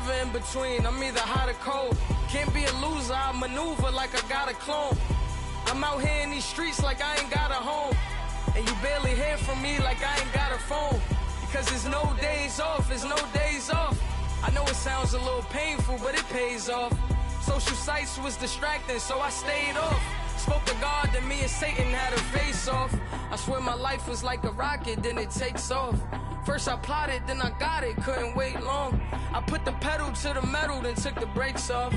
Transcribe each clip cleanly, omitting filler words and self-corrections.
never in between, I'm either hot or cold. Can't be a loser, I maneuver like I got a clone. I'm out here in these streets like I ain't got a home. And you barely hear from me like I ain't got a phone. Because there's no days off, there's no days off. I know it sounds a little painful, but it pays off. Social sites was distracting, so I stayed off. Spoke to God, then me and Satan had a face off. I swear my life was like a rocket, then it takes off. First I plotted, then I got it, couldn't wait long. I put the pedal to the metal, then took the brakes off.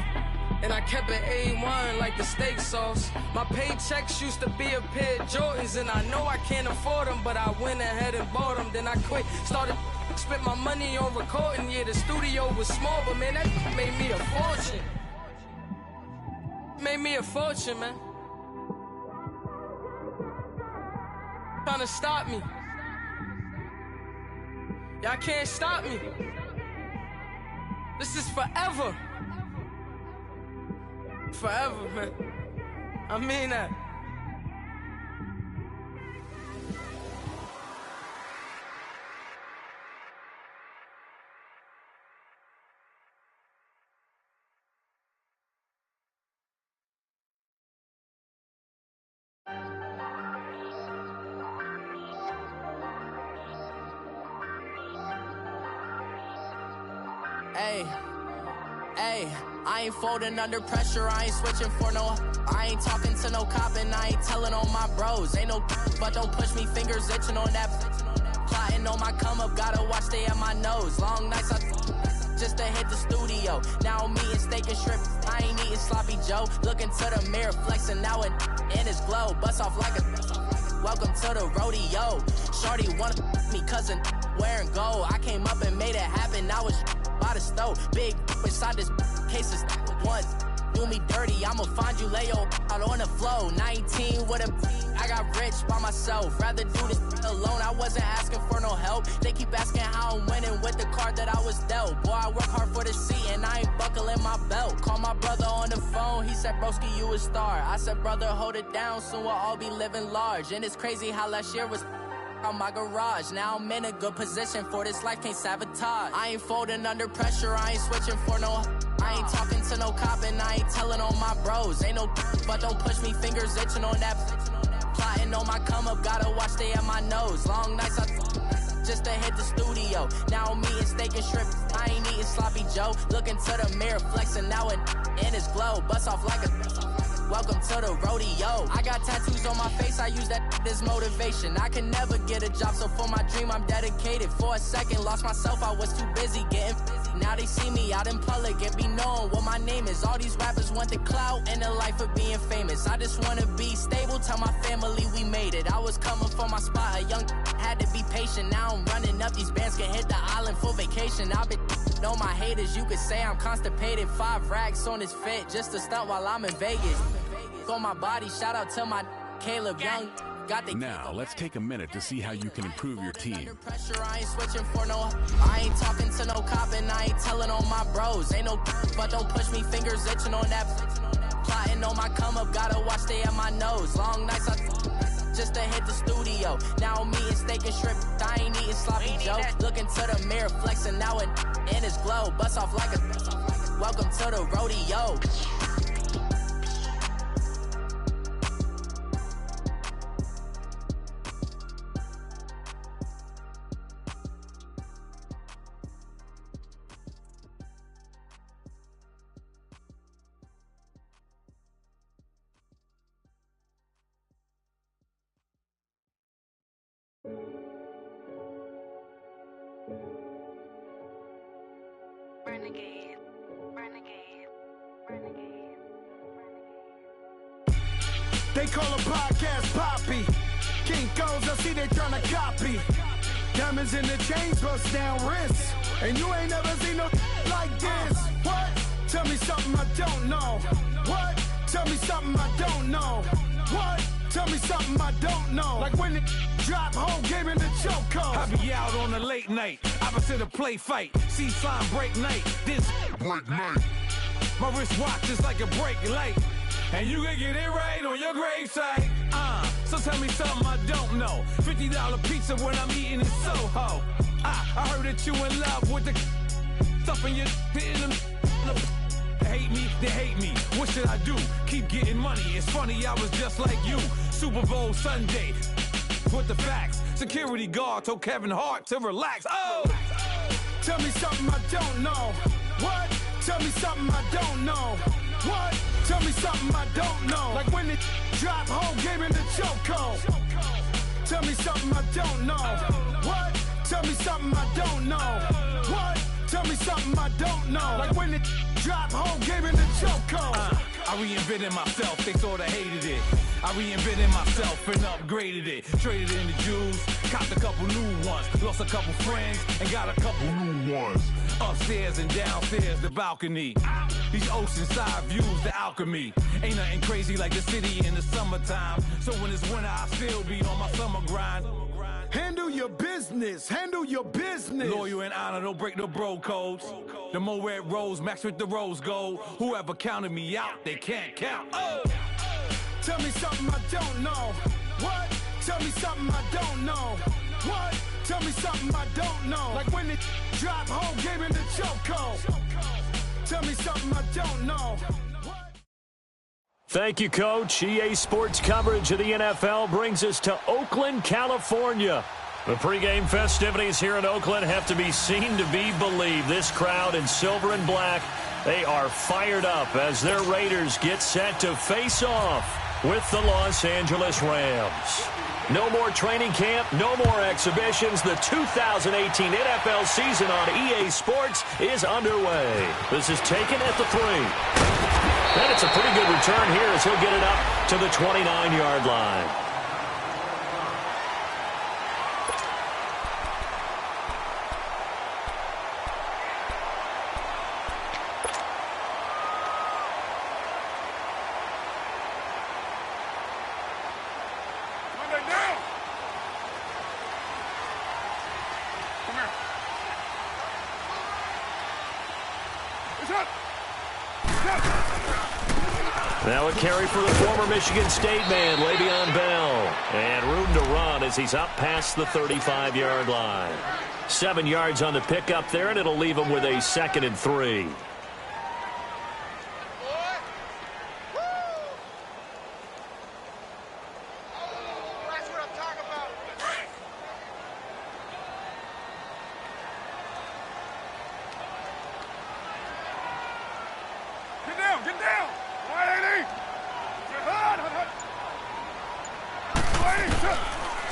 And I kept it A1 like the steak sauce. My paychecks used to be a pair of Jordans, and I know I can't afford them, but I went ahead and bought them. Then I quit, started spent my money on recording. Yeah, the studio was small, but man, that made me a fortune. Made me a fortune, man. Trying to stop me. Y'all can't stop me. This is forever. Forever, man. I mean that. Hey, I ain't folding under pressure, I ain't switching for no. I ain't talking to no cop and I ain't telling on my bros. Ain't no but don't push me, fingers itching on that. Plotting on my come up, gotta watch stay at my nose. Long nights I just to hit the studio. Now I'm eating steak and shrimp, I ain't eating sloppy Joe. Looking to the mirror, flexing now it in his glow. Bust off like a welcome to the rodeo. Shorty wanna me cousin wearing gold. I came up and made it happen, now it's by the stove. Big inside this cases once do me dirty, I'ma find you lay out on the floor. 19 with a I got rich by myself, rather do this alone. I wasn't asking for no help, they keep asking how I'm winning with the card that I was dealt. Boy, I work hard for the seat and I ain't buckling my belt. Call my brother on the phone, he said broski you a star. I said brother hold it down, soon we'll all be living large. And it's crazy how last year was on my garage. Now I'm in a good position for this life, can't sabotage. I ain't folding under pressure, I ain't switching for no. I ain't talking to no cop and I ain't telling on my bros. Ain't no but don't push me, fingers itching on that. Plotting on my come up, gotta watch stay at my nose. Long nights I just to hit the studio. Now I'm eating steak and shrimp, I ain't eating sloppy Joe. Looking to the mirror, flexing now it in his glow. Bust off like a welcome to the rodeo. I got tattoos on my face, I use that as motivation. I can never get a job, so for my dream I'm dedicated. For a second, lost myself, I was too busy getting busy. Now they see me out in public and be known what my name is. All these rappers want the clout and the life of being famous. I just wanna be stable, tell my family we made it. I was coming for my spot, a young had to be patient. Now I'm running up, these bands can hit the island for vacation. I've been on my haters, you could say I'm constipated. 5 racks on his fit, just to stunt while I'm in Vegas. On my body, shout out to my Caleb Young. Now, let's take a minute to see how you can improve your team. Under pressure, I ain't switching for no. I ain't talking to no cop and I ain't telling on my bros. Ain't no but don't push me, fingers itching on that. Plotting on my come up, gotta watch stay at my nose. Long nights I just to hit the studio. Now I'm eating steak and shrimp, I ain't eating sloppy Joe. Looking to the mirror, flexing now it in his glow. Bust off like a welcome to the rodeo. Renegade, renegade, renegade, renegade. They call a podcast Poppy. Kinkos, I see they tryna copy. Diamonds in the chains, bust down wrists. And you ain't never seen no like this. What? Tell me something I don't know. What? Tell me something I don't know. What? Tell me something I don't know. Like when it drop, whole game in the chokehold. I be out on a late night, opposite a play fight. See sign break night, this break night. My wristwatch is like a break light. And you can get it right on your gravesite. So tell me something I don't know. $50 pizza when I'm eating in Soho. I heard that you in love with the stuffing your hitting them. They hate me, they hate me. What should I do? Keep getting money. It's funny, I was just like you. Super Bowl Sunday. With the facts. Security guard told Kevin Hart to relax. Oh! Tell me something I don't know. What? Tell me something I don't know. What? Tell me something I don't know. Like when it drop whole game in the chokehold. Tell me something I don't know. What? Tell me something I don't know. What? Tell me something I don't know. Like when it drop whole game in the chokehold. I reinvented myself, they sorta hated it. I reinvented myself and upgraded it. Traded in the Jews, copped a couple new ones. Lost a couple friends and got a couple new ones. Upstairs and downstairs, the balcony. These oceanside views, the alchemy. Ain't nothing crazy like the city in the summertime. So when it's winter, I still be on my summer grind. Handle your business, handle your business. Loyal and honor, don't break no bro codes. The more red rose, max with the rose gold. Whoever counted me out, they can't count. Oh! Tell me something I don't know. What? Tell me something I don't know. What? Tell me something I don't know. Like when it drop whole game in the chokehold. Tell me something I don't know. Thank you, Coach. EA Sports coverage of the NFL brings us to Oakland, California. The pregame festivities here in Oakland have to be seen to be believed. This crowd in silver and black, they are fired up as their Raiders get set to face off with the Los Angeles Rams. No more training camp, no more exhibitions. The 2018 NFL season on EA Sports is underway. This is taken at the 3. And it's a pretty good return here as he'll get it up to the 29-yard line. Now a carry for the former Michigan State man, Le'Veon Bell. And room to run as he's up past the 35-yard line. 7 yards on the pickup there, and it'll leave him with a 2nd and 3.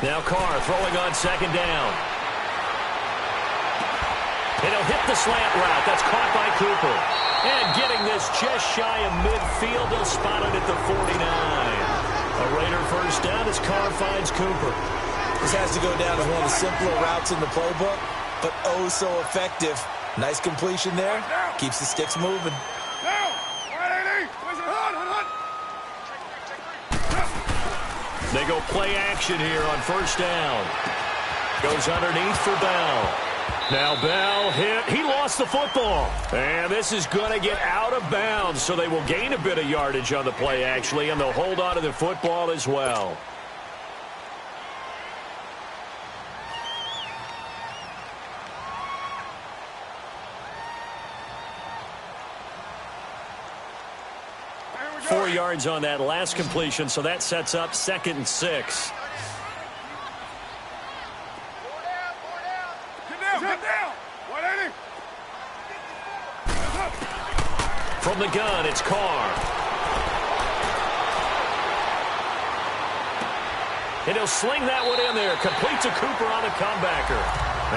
Now Carr throwing on 2nd down. And he'll hit the slant route. That's caught by Cooper. And getting this just shy of midfield. He'll spot it at the 49. A Raider first down as Carr finds Cooper. This has to go down as one of the simpler routes in the playbook, but oh so effective. Nice completion there. Keeps the sticks moving. They go play action here on first down. Goes underneath for Bell. Now Bell hit. He lost the football. And this is going to get out of bounds, so they will gain a bit of yardage on the play, actually, and they'll hold on to the football as well. Four yards on that last completion, so that sets up 2nd and 6. From the gun, it's Carr. And he'll sling that one in there. Complete to Cooper on the comebacker.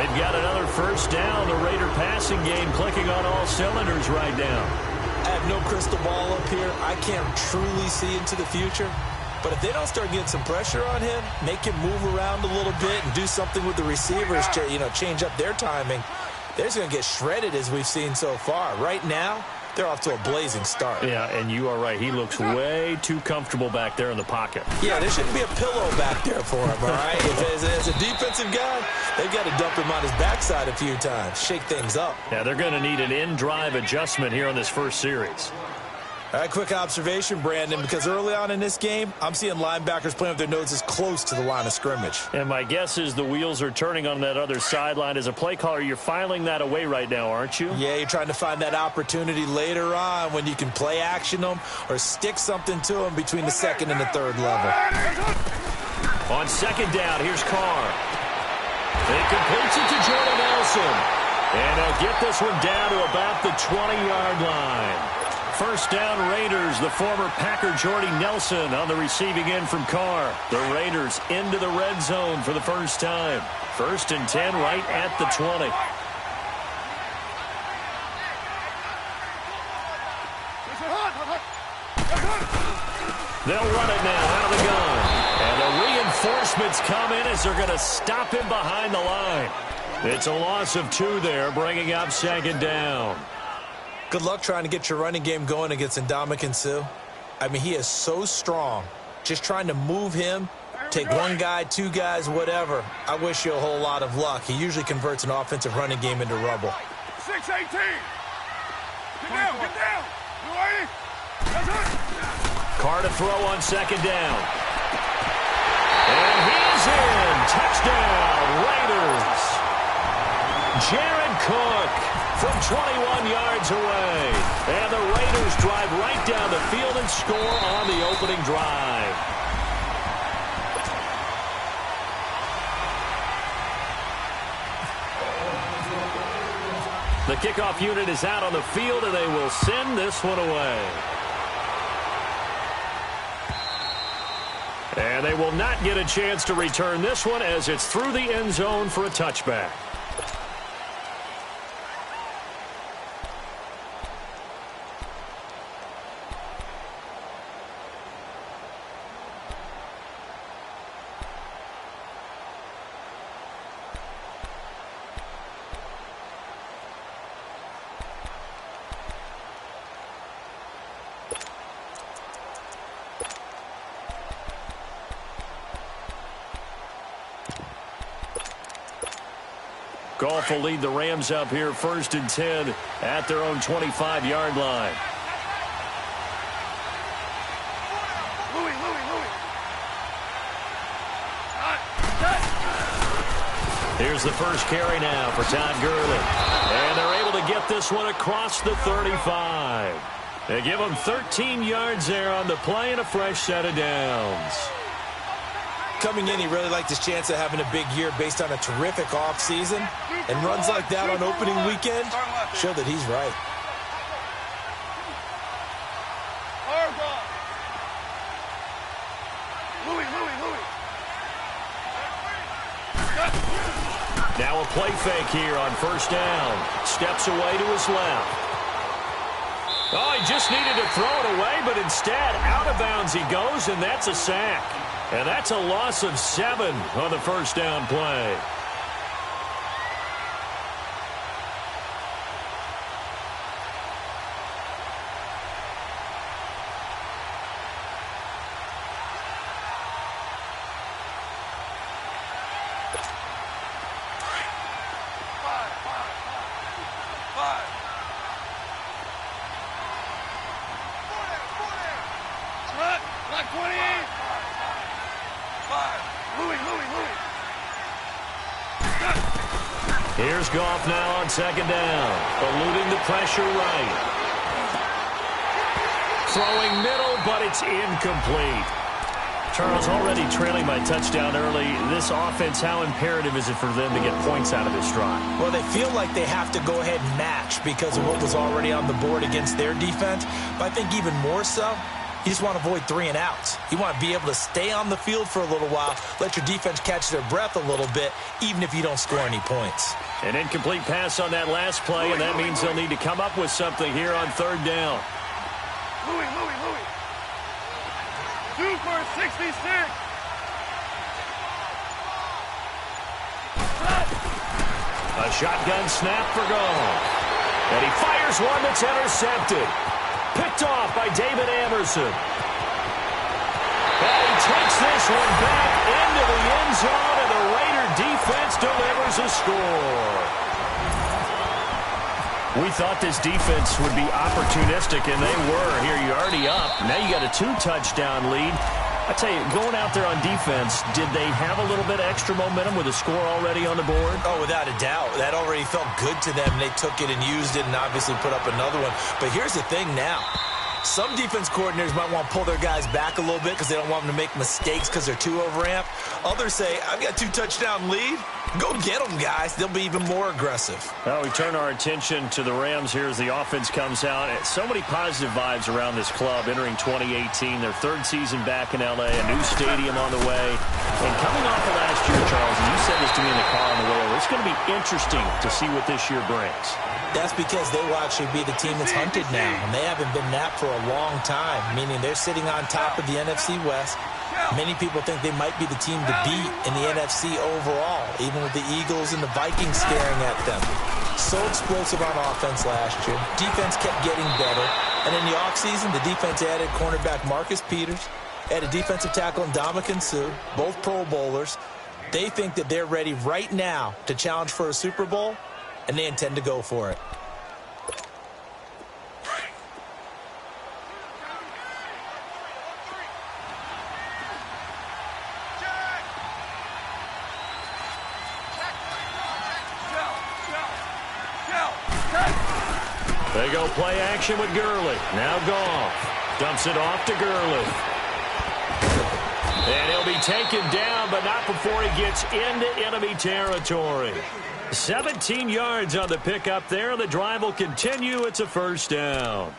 They've got another first down. The Raider passing game clicking on all cylinders right now. I have no crystal ball up here. I can't truly see into the future. But if they don't start getting some pressure on him, make him move around a little bit and do something with the receivers, change up their timing, they're just going to get shredded as we've seen so far. Right now, they're off to a blazing start. Yeah, and you are right. He looks way too comfortable back there in the pocket. Yeah, there shouldn't be a pillow back there for him, all right? As a defensive guy, they've got to dump him on his backside a few times, shake things up. Yeah, they're going to need an in-drive adjustment here on this first series. All right, quick observation, Brandon, because early on in this game, I'm seeing linebackers playing with their noses close to the line of scrimmage. And my guess is the wheels are turning on that other sideline. As a play caller, you're filing that away right now, aren't you? Yeah, you're trying to find that opportunity later on when you can play action them or stick something to them between the second and the third level. On second down, here's Carr. He completes it to Jordan Nelson. And they'll get this one down to about the 20-yard line. First down, Raiders. The former Packer Jordy Nelson on the receiving end from Carr. The Raiders into the red zone for the first time. 1st and 10 right at the 20. They'll run it now out of the gun. And the reinforcements come in as they're going to stop him behind the line. It's a loss of 2 there, bringing up 2nd down. Good luck trying to get your running game going against Ndamukong Suh. I mean, he is so strong. Just trying to move him, take 1 guy, 2 guys, whatever. I wish you a whole lot of luck. He usually converts an offensive running game into rubble. 6-18. Get down. You ready? That's it. Carr to throw on 2nd down. And he's in. Touchdown, Raiders. Jared Cook from 21 yards away. And the Raiders drive right down the field and score on the opening drive. The kickoff unit is out on the field, and they will send this one away. And they will not get a chance to return this one as it's through the end zone for a touchback. Goff will lead the Rams up here 1st and 10 at their own 25-yard line. Here's the first carry now for Todd Gurley. And they're able to get this one across the 35. They give him 13 yards there on the play and a fresh set of downs. Coming in, he really liked his chance of having a big year based on a terrific offseason. And runs like that on opening weekend show that he's right. Now a play fake here on 1st down. Steps away to his left. Oh, he just needed to throw it away, but instead, out of bounds he goes, and that's a sack. And that's a loss of 7 on the 1st down play. Here's Goff now on 2nd down, eluding the pressure right. Throwing middle, but it's incomplete. Charles, already trailing by touchdown early. This offense, how imperative is it for them to get points out of this drive? Well, they feel like they have to go ahead and match because of what was already on the board against their defense. But I think even more so, you just want to avoid 3 and outs. You want to be able to stay on the field for a little while, let your defense catch their breath a little bit, even if you don't score any points. An incomplete pass on that last play, and that means they'll need to come up with something here on 3rd down. Louis. 2 for 66. A shotgun snap for Goff. And he fires one that's intercepted. Picked off by David Anderson. And he takes this one back into the end zone, and the Raider defense delivers a score. We thought this defense would be opportunistic, and they were. Here, you're already up. Now you got a 2-touchdown lead. I tell you, going out there on defense, did they have a little bit of extra momentum with a score already on the board? Oh, without a doubt. That already felt good to them. They took it and used it and obviously put up another one. But here's the thing now. Some defense coordinators might want to pull their guys back a little bit because they don't want them to make mistakes because they're too overamped. Others say, I've got a 2-touchdown lead. Go get them, guys. They'll be even more aggressive. Well, we turn our attention to the Rams here as the offense comes out. So many positive vibes around this club entering 2018. Their third season back in L.A., a new stadium on the way. And coming off of last year, Charles, and you said this to me in the car on the way over, it's going to be interesting to see what this year brings. That's because they will actually be the team that's hunted now, and they haven't been that for a long time, meaning they're sitting on top of the NFC West. Many people think they might be the team to beat in the NFC overall, even with the Eagles and the Vikings staring at them. So explosive on offense last year. Defense kept getting better. And in the offseason, the defense added cornerback Marcus Peters, added defensive tackle Ndamukong Suh, both Pro Bowlers. They think that they're ready right now to challenge for a Super Bowl, and they intend to go for it. They go play action with Gurley. Now Goff dumps it off to Gurley. And he'll be taken down, but not before he gets into enemy territory. 17 yards on the pickup there. The drive will continue. It's a first down.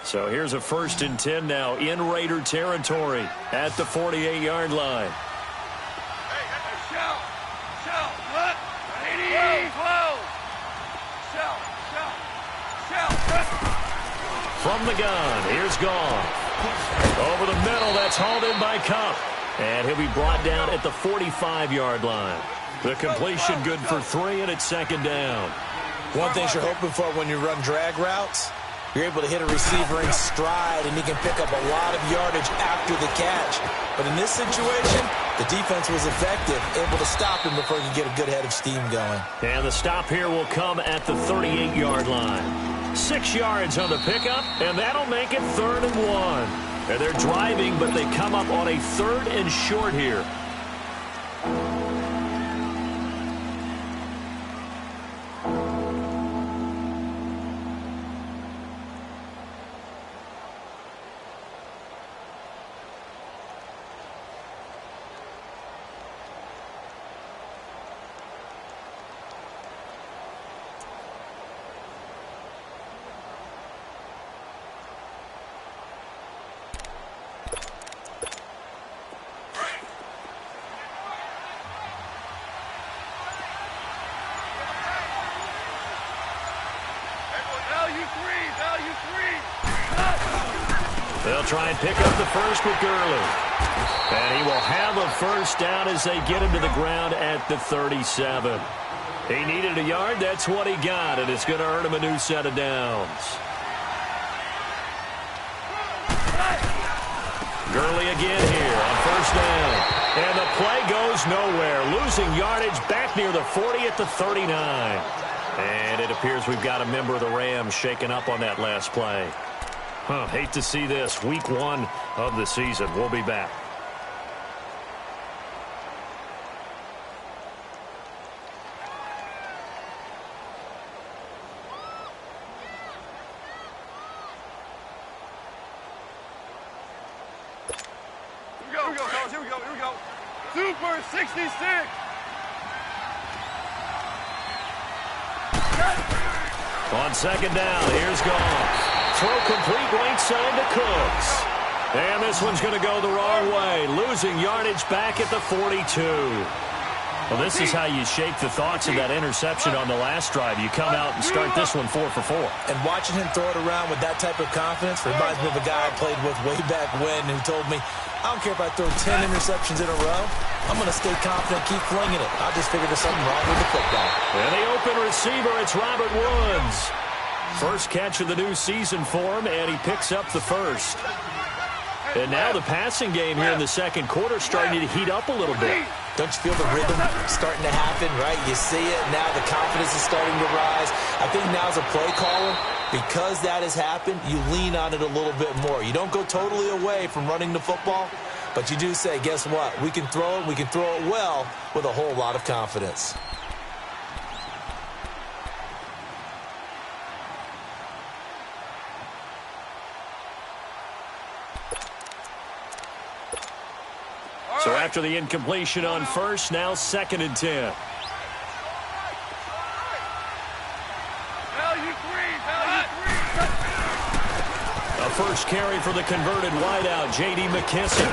So here's a 1st and 10 now in Raider territory at the 48-yard line. From the gun, here's Goff. Over the middle, that's hauled in by Cup. And he'll be brought down at the 45-yard line. The completion good for 3, and it's 2nd down. One thing you're hoping for when you run drag routes, you're able to hit a receiver in stride, and he can pick up a lot of yardage after the catch. But in this situation, the defense was effective, able to stop him before he could get a good head of steam going. And the stop here will come at the 38-yard line. 6 yards on the pickup, and that'll make it 3rd and 1. And they're driving, but they come up on a 3rd and short here. They'll try and pick up the first with Gurley. And he will have a first down as they get him to the ground at the 37. He needed a yard. That's what he got, and it's going to earn him a new set of downs. Gurley again here on first down. And the play goes nowhere. Losing yardage back near the 40 at the 39. And it appears we've got a member of the Rams shaken up on that last play. Hate to see this. Week 1 of the season. We'll be back. Here we go, fellas. Here we go. Super 66. On 2nd down, here's Goff. Throw complete right side to Cooks. And this one's going to go the wrong way. Losing yardage back at the 42. Well, this is how you shake the thoughts of that interception on the last drive. You come out and start this one 4 for 4. And watching him throw it around with that type of confidence reminds me of a guy I played with way back when who told me, I don't care if I throw 10 interceptions in a row. I'm going to stay confident, keep flinging it. I just figured there's something wrong with the football. And the open receiver, it's Robert Woods. First catch of the new season for him, and he picks up the first. And now the passing game here in the second quarter starting to heat up a little bit. Don't you feel the rhythm starting to happen, right? You see it, now the confidence is starting to rise. I think now as a play caller, because that has happened, you lean on it a little bit more. You don't go totally away from running the football, but you do say, guess what? We can throw it, we can throw it well with a whole lot of confidence. So after the incompletion on first, now 2nd and 10. A first carry for the converted wideout, J.D. McKissick.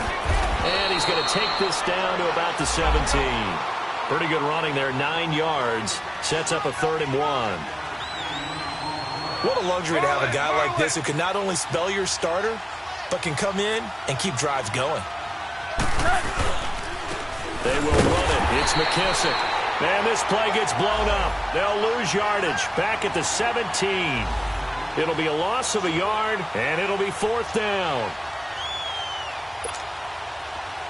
And he's going to take this down to about the 17. Pretty good running there, 9 yards. Sets up a 3rd and 1. What a luxury to have a guy like this who can not only spell your starter, but can come in and keep drives going. They will run it. It's McKissick. And this play gets blown up. They'll lose yardage. Back at the 17. It'll be a loss of a yard, and it'll be 4th down.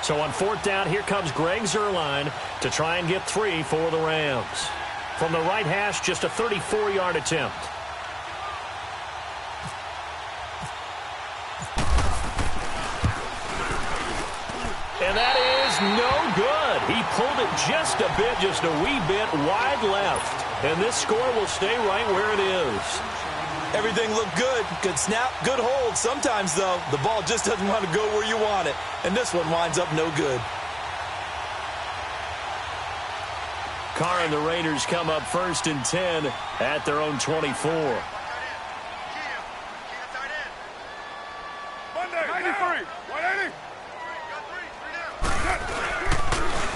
So on 4th down, here comes Greg Zuerlein to try and get 3 for the Rams. From the right hash, just a 34-yard attempt. And that is no good. He pulled it just a wee bit wide left. And this score will stay right where it is. Everything looked good. Good snap, good hold. Sometimes, though, the ball just doesn't want to go where you want it. And this one winds up no good. Carr and the Raiders come up 1st and 10 at their own 24.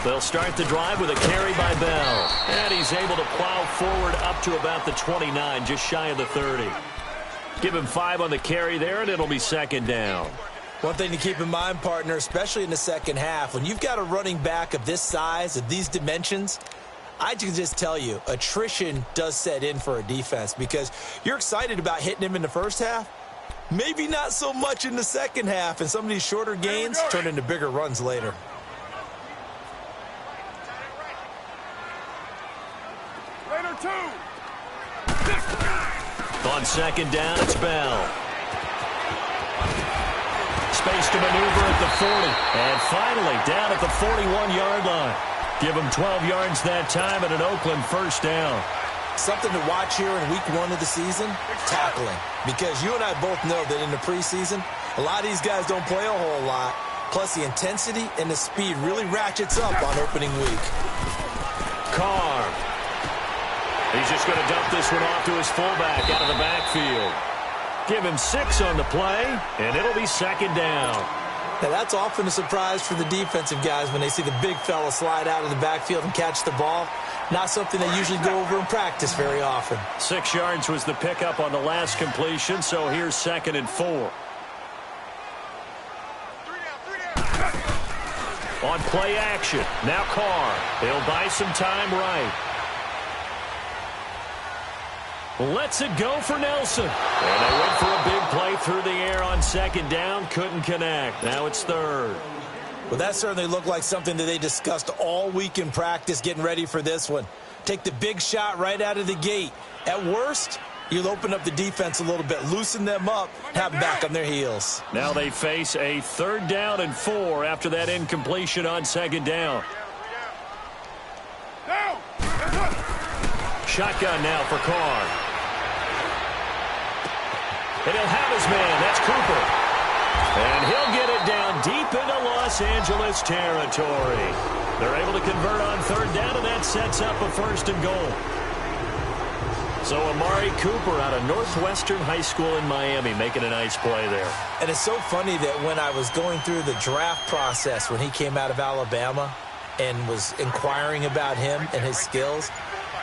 They'll start the drive with a carry by Bell. And he's able to plow forward up to about the 29, just shy of the 30. Give him 5 on the carry there, and it'll be 2nd down. One thing to keep in mind, partner, especially in the second half, when you've got a running back of this size, of these dimensions, I can just tell you, attrition does set in for a defense because you're excited about hitting him in the first half. Maybe not so much in the second half, and some of these shorter gains turn into bigger runs later. On 2nd down, it's Bell. Space to maneuver at the 40. And finally, down at the 41-yard line. Give him 12 yards that time at an Oakland 1st down. Something to watch here in week 1 of the season, tackling. Because you and I both know that in the preseason, a lot of these guys don't play a whole lot. Plus, the intensity and the speed really ratchets up on opening week. Carr. He's just going to dump this one off to his fullback out of the backfield. Give him 6 on the play, and it'll be 2nd down. Now, that's often a surprise for the defensive guys when they see the big fella slide out of the backfield and catch the ball. Not something they usually go over in practice very often. 6 yards was the pickup on the last completion, so here's 2nd and 4. On play action, now Carr. He'll buy some time right. Lets it go for Nelson. And they went for a big play through the air on 2nd down. Couldn't connect. Now it's 3rd. Well, that certainly looked like something that they discussed all week in practice getting ready for this one. Take the big shot right out of the gate. At worst, you'll open up the defense a little bit, loosen them up, have them back on their heels. Now they face a 3rd down and 4 after that incompletion on 2nd down. Shotgun now for Carr. And he'll have his man. That's Cooper. And he'll get it down deep into Los Angeles territory. They're able to convert on 3rd down, and that sets up a 1st and goal. So Amari Cooper out of Northwestern High School in Miami making a nice play there. And it's so funny that when I was going through the draft process when he came out of Alabama and was inquiring about him and his skills,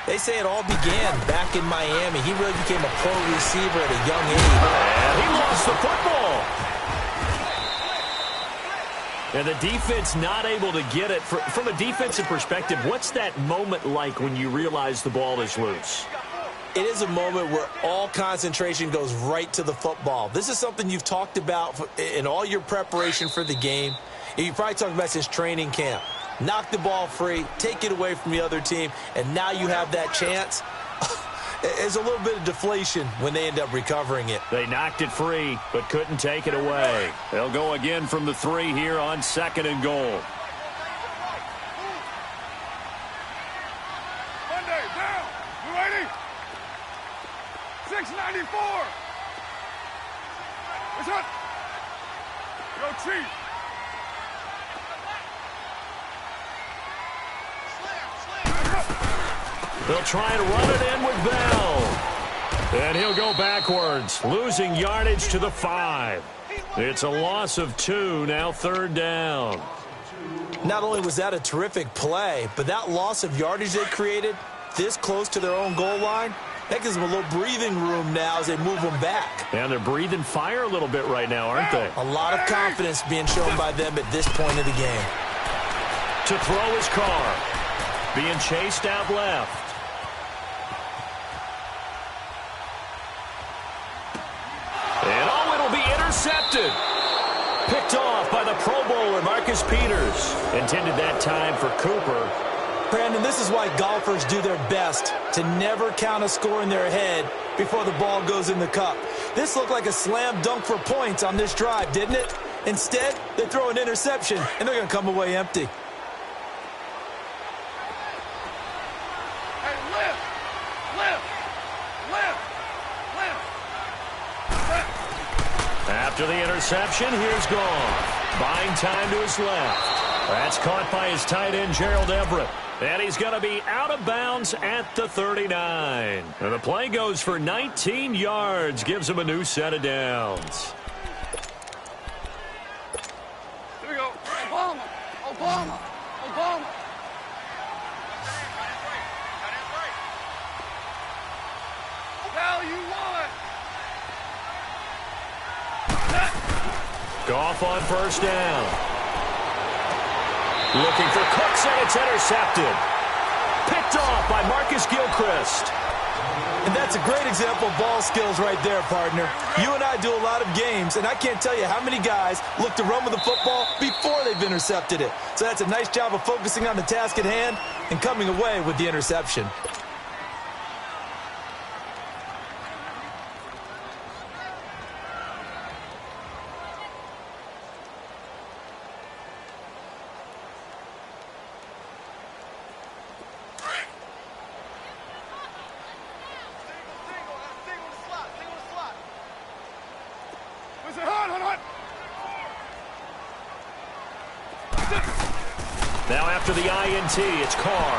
they say it all began back in Miami. He really became a pro receiver at a young age. And he lost the football. And the defense not able to get it. From a defensive perspective, what's that moment like when you realize the ball is loose? it is a moment where all concentration goes right to the football. This is something you've talked about in all your preparation for the game. You probably talked about since training camp. Knock the ball free, take it away from the other team, and now you have that chance. There's a little bit of deflation when they end up recovering it. They knocked it free, but couldn't take it away. They'll go again from the 3 here on 2nd and goal. Monday, down. You ready? 694. What's up? Yo, Chief. They'll try and run it in with Bell. And he'll go backwards, losing yardage to the 5. It's a loss of 2, now 3rd down. Not only was that a terrific play, but that loss of yardage they created this close to their own goal line, that gives them a little breathing room now as they move them back. And they're breathing fire a little bit right now, aren't they? A lot of confidence being shown by them at this point of the game. To throw his car. Being chased out left. And it'll be intercepted. Picked off by the Pro Bowler, Marcus Peters. Intended that time for Cooper. Brandon, this is why golfers do their best to never count a score in their head before the ball goes in the cup. This looked like a slam dunk for points on this drive, didn't it? Instead, they throw an interception, and they're going to come away empty. After the interception, here's Goff. Buying time to his left. That's caught by his tight end, Gerald Everett. And he's going to be out of bounds at the 39. And the play goes for 19 yards. Gives him a new set of downs. Here we go. Obama. Obama. Obama. Now you want. Goff on 1st down. Looking for Cooks, and it's intercepted. Picked off by Marcus Gilchrist. And that's a great example of ball skills right there, partner. You and I do a lot of games, and I can't tell you how many guys look to run with the football before they've intercepted it. So that's a nice job of focusing on the task at hand and coming away with the interception. Now after the INT, it's Carr.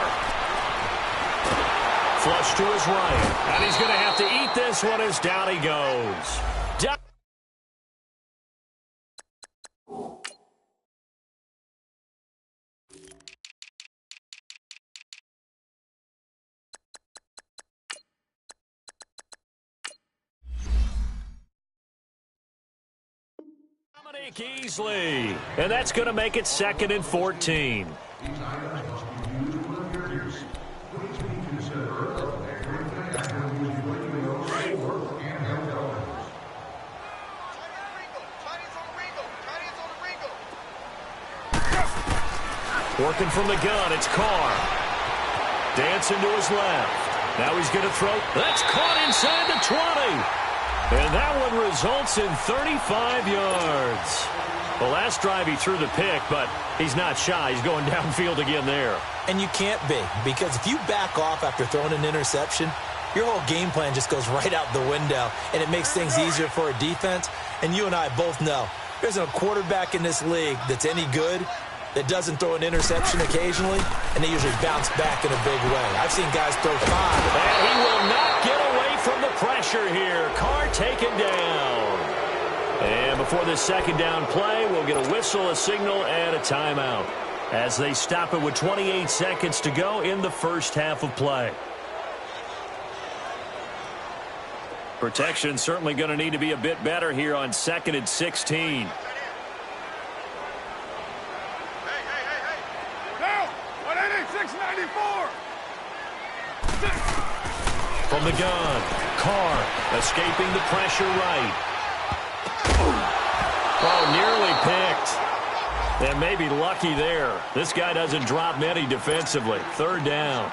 Flush to his right. And he's going to have to eat this one as down he goes. Down. Easily, and that's going to make it 2nd and 14. Working from the gun, it's Carr. Dancing to his left. Now he's going to throw. That's caught inside the 20. And that one results in 35 yards. The last drive he threw the pick, but he's not shy. He's going downfield again there. And you can't be, because if you back off after throwing an interception, your whole game plan just goes right out the window, and it makes things easier for a defense. And you and I both know there's a quarterback in this league that's any good that doesn't throw an interception occasionally, and they usually bounce back in a big way. I've seen guys throw 5. And he will not get away from the pressure here. Carr taken down. And before this 2nd down play, we'll get a whistle, a signal, and a timeout as they stop it with 28 seconds to go in the first half of play. Protection certainly going to need to be a bit better here on 2nd and 16. From the gun, Carr escaping the pressure right. Oh, nearly picked. And maybe lucky there. This guy doesn't drop many defensively. Third down.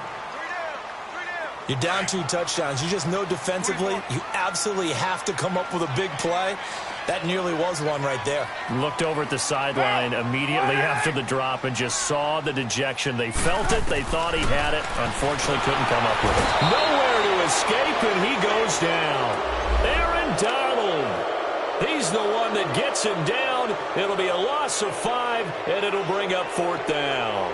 You're down 2 touchdowns. You just know defensively you absolutely have to come up with a big play. That nearly was one right there. Looked over at the sideline immediately after the drop and just saw the dejection. They felt it. They thought he had it. Unfortunately, couldn't come up with it. Nowhere to escape, and he goes down. Aaron Donald. He's the one that gets him down. It'll be a loss of 5, and it'll bring up 4th down.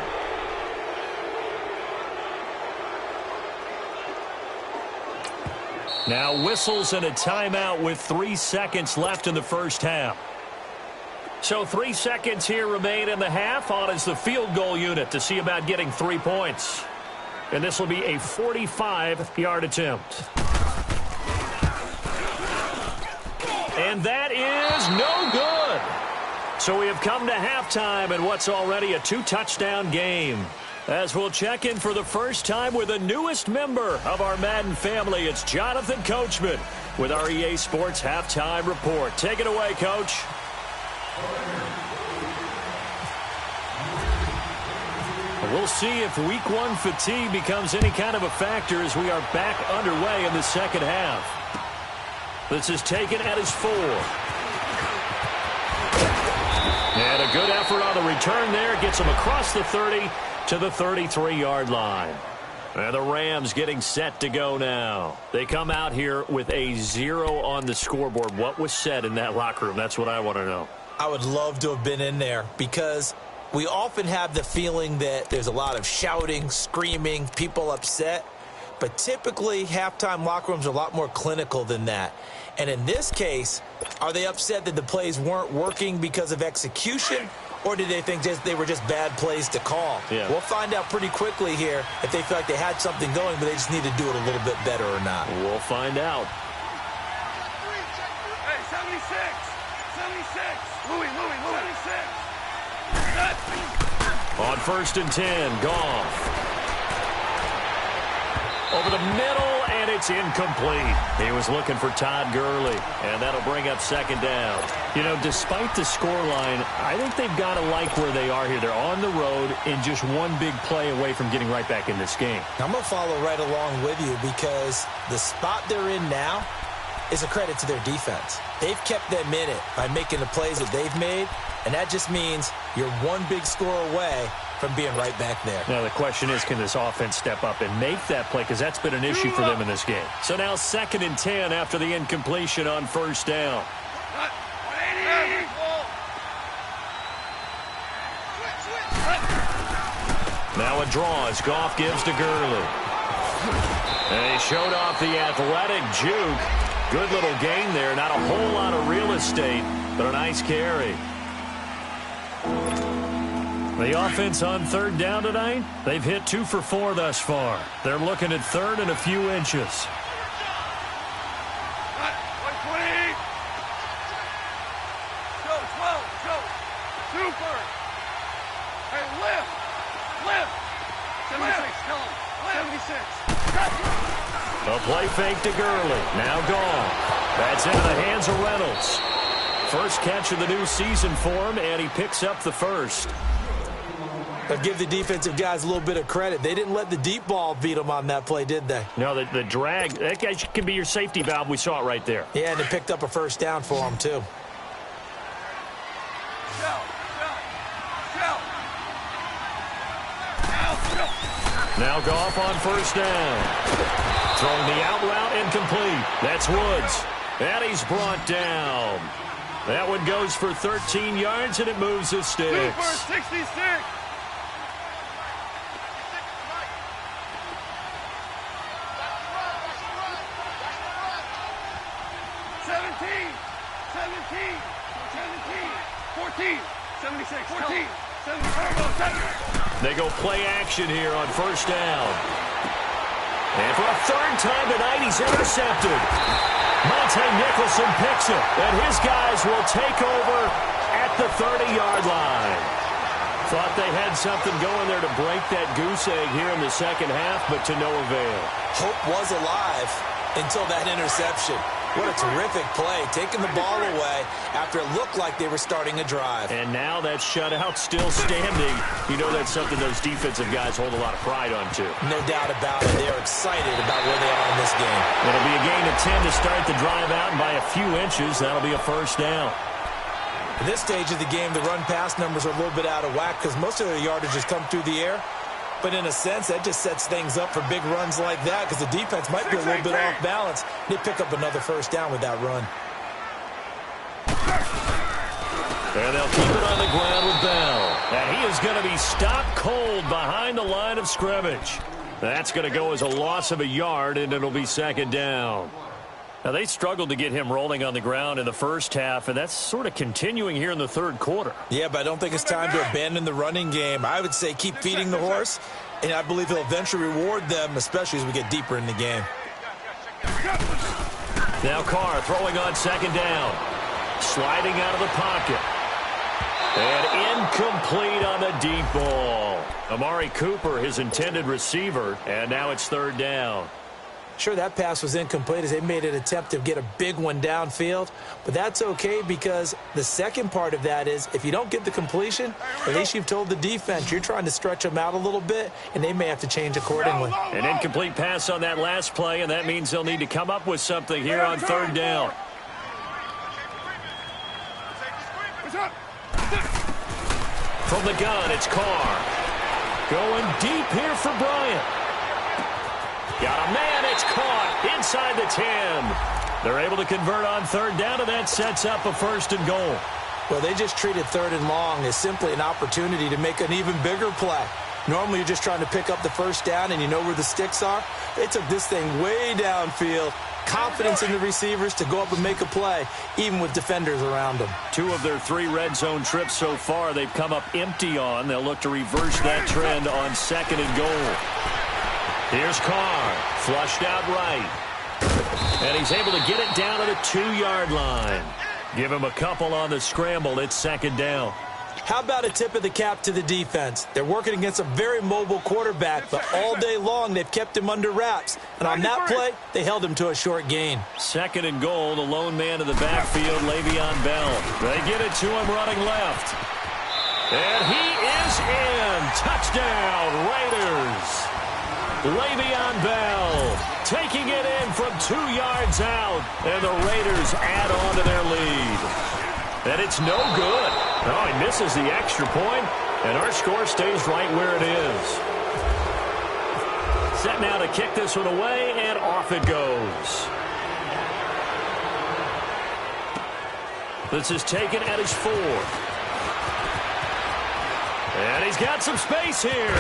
Now whistles and a timeout with 3 seconds left in the first half. So 3 seconds here remain in the half. On is the field goal unit to see about getting 3 points. And this will be a 45-yard attempt. And that is no good. So we have come to halftime in what's already a 2-touchdown game. As we'll check in for the first time with the newest member of our Madden family, it's Jonathan Coachman with our EA Sports Halftime Report. Take it away, Coach. We'll see if Week 1 fatigue becomes any kind of a factor as we are back underway in the second half. This is taken at his 4. And a good effort on the return there. Gets him across the 30 to the 33-yard line. And the Rams getting set to go now. They come out here with a 0 on the scoreboard. What was said in that locker room? That's what I want to know. I would love to have been in there because we often have the feeling that there's a lot of shouting, screaming, people upset. But typically, halftime locker rooms are a lot more clinical than that. And in this case, are they upset that the plays weren't working because of execution? Or did they think they were just bad plays to call? Yeah. We'll find out pretty quickly here if they feel like they had something going, but they just need to do it a little bit better or not. We'll find out. Hey, 76. 76. Louis, 76. On 1st and 10, Goff. Over the middle, and it's incomplete. He was looking for Todd Gurley, and that'll bring up 2nd down. You know, despite the scoreline, I think they've got to like where they are here. They're on the road and just one big play away from getting right back in this game. I'm going to follow right along with you because the spot they're in now is a credit to their defense. They've kept them in it by making the plays that they've made, and that just means you're one big score away from being right back there. Now the question is, can this offense step up and make that play? Because that's been an issue for them in this game. So now 2nd and 10 after the incompletion on 1st down. Now a draw as Goff gives to Gurley. And he showed off the athletic juke. Good little gain there. Not a whole lot of real estate, but a nice carry. The offense on 3rd down tonight, they've hit 2 for 4 thus far. They're looking at 3rd and a few inches. Go, 12, go. Super. Hey, lift. 76, tell him. 76. A play fake to Gurley. Now gone. That's into the hands of Reynolds. First catch of the new season for him, and he picks up the first. But give the defensive guys a little bit of credit. They didn't let the deep ball beat them on that play, did they? No, the drag, that guy can be your safety valve. We saw it right there. Yeah, and they picked up a 1st down for them, too. Now Goff on 1st down. Throwing the out route incomplete. That's Woods. And he's brought down. That one goes for 13 yards, and it moves the sticks. Super 66. 14, 76, 14, 76. They go play action here on 1st down. And for a 3rd time tonight, he's intercepted. Monte Nicholson picks it, and his guys will take over at the 30-yard line. Thought they had something going there to break that goose egg here in the second half, but to no avail. Hope was alive until that interception. What a terrific play, taking the ball away after it looked like they were starting a drive. And now that shutout still standing. You know that's something those defensive guys hold a lot of pride on, too. No doubt about it. They're excited about where they are in this game. It'll be a gain of 10 to start the drive out, and by a few inches, that'll be a first down. At this stage of the game, the run-pass numbers are a little bit out of whack because most of their yardage has come through the air. But in a sense, that just sets things up for big runs like that because the defense might be a little bit off balance. They pick up another first down with that run. And they'll keep it on the ground with Bell. And he is going to be stopped cold behind the line of scrimmage. That's going to go as a loss of a yard, and it'll be second down. Now, they struggled to get him rolling on the ground in the first half, and that's sort of continuing here in the third quarter. Yeah, but I don't think it's time to abandon the running game. I would say keep feeding the horse, and I believe he'll eventually reward them, especially as we get deeper in the game. Now Carr throwing on second down. Sliding out of the pocket. And incomplete on the deep ball. Amari Cooper, his intended receiver, and now it's third down. Sure, that pass was incomplete as they made an attempt to get a big one downfield, but that's okay because the second part of that is if you don't get the completion, at least you've told the defense you're trying to stretch them out a little bit, and they may have to change accordingly. An incomplete pass on that last play, and that means they'll need to come up with something here on third down. From the gun, it's Carr. Going deep here for Bryant. Got a man, it's caught inside the 10. They're able to convert on third down, and that sets up a first and goal. Well, they just treated third and long as simply an opportunity to make an even bigger play. Normally, you're just trying to pick up the first down, and you know where the sticks are. They took this thing way downfield. Confidence in the receivers to go up and make a play, even with defenders around them. 2 of their 3 red zone trips so far, they've come up empty on. They'll look to reverse that trend on second and goal. Here's Carr, flushed out right. And he's able to get it down to the 2-yard line. Give him a couple on the scramble. It's second down. How about a tip of the cap to the defense? They're working against a very mobile quarterback, but all day long they've kept him under wraps. And on that play, they held him to a short gain. Second and goal, the lone man in the backfield, Le'Veon Bell. They get it to him running left. And he is in. Touchdown, Raiders. Le'Veon Bell taking it in from 2 yards out, and the Raiders add on to their lead. And it's no good. Oh, he misses the extra point, and our score stays right where it is. Set now to kick this one away, and off it goes. This is taken at his 4. And he's got some space here.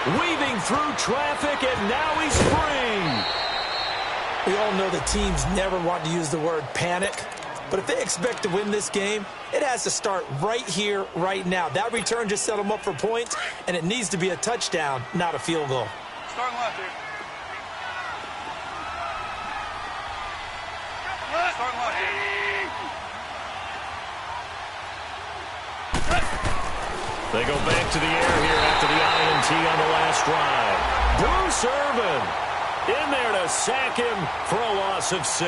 Weaving through traffic, and now he's free. We all know that teams never want to use the word panic, but if they expect to win this game, it has to start right here, right now. That return just set them up for points, and it needs to be a touchdown, not a field goal. Starting left here. Starting left here. They go back to the air here after the INT on the last drive. Bruce Irvin in there to sack him for a loss of 6.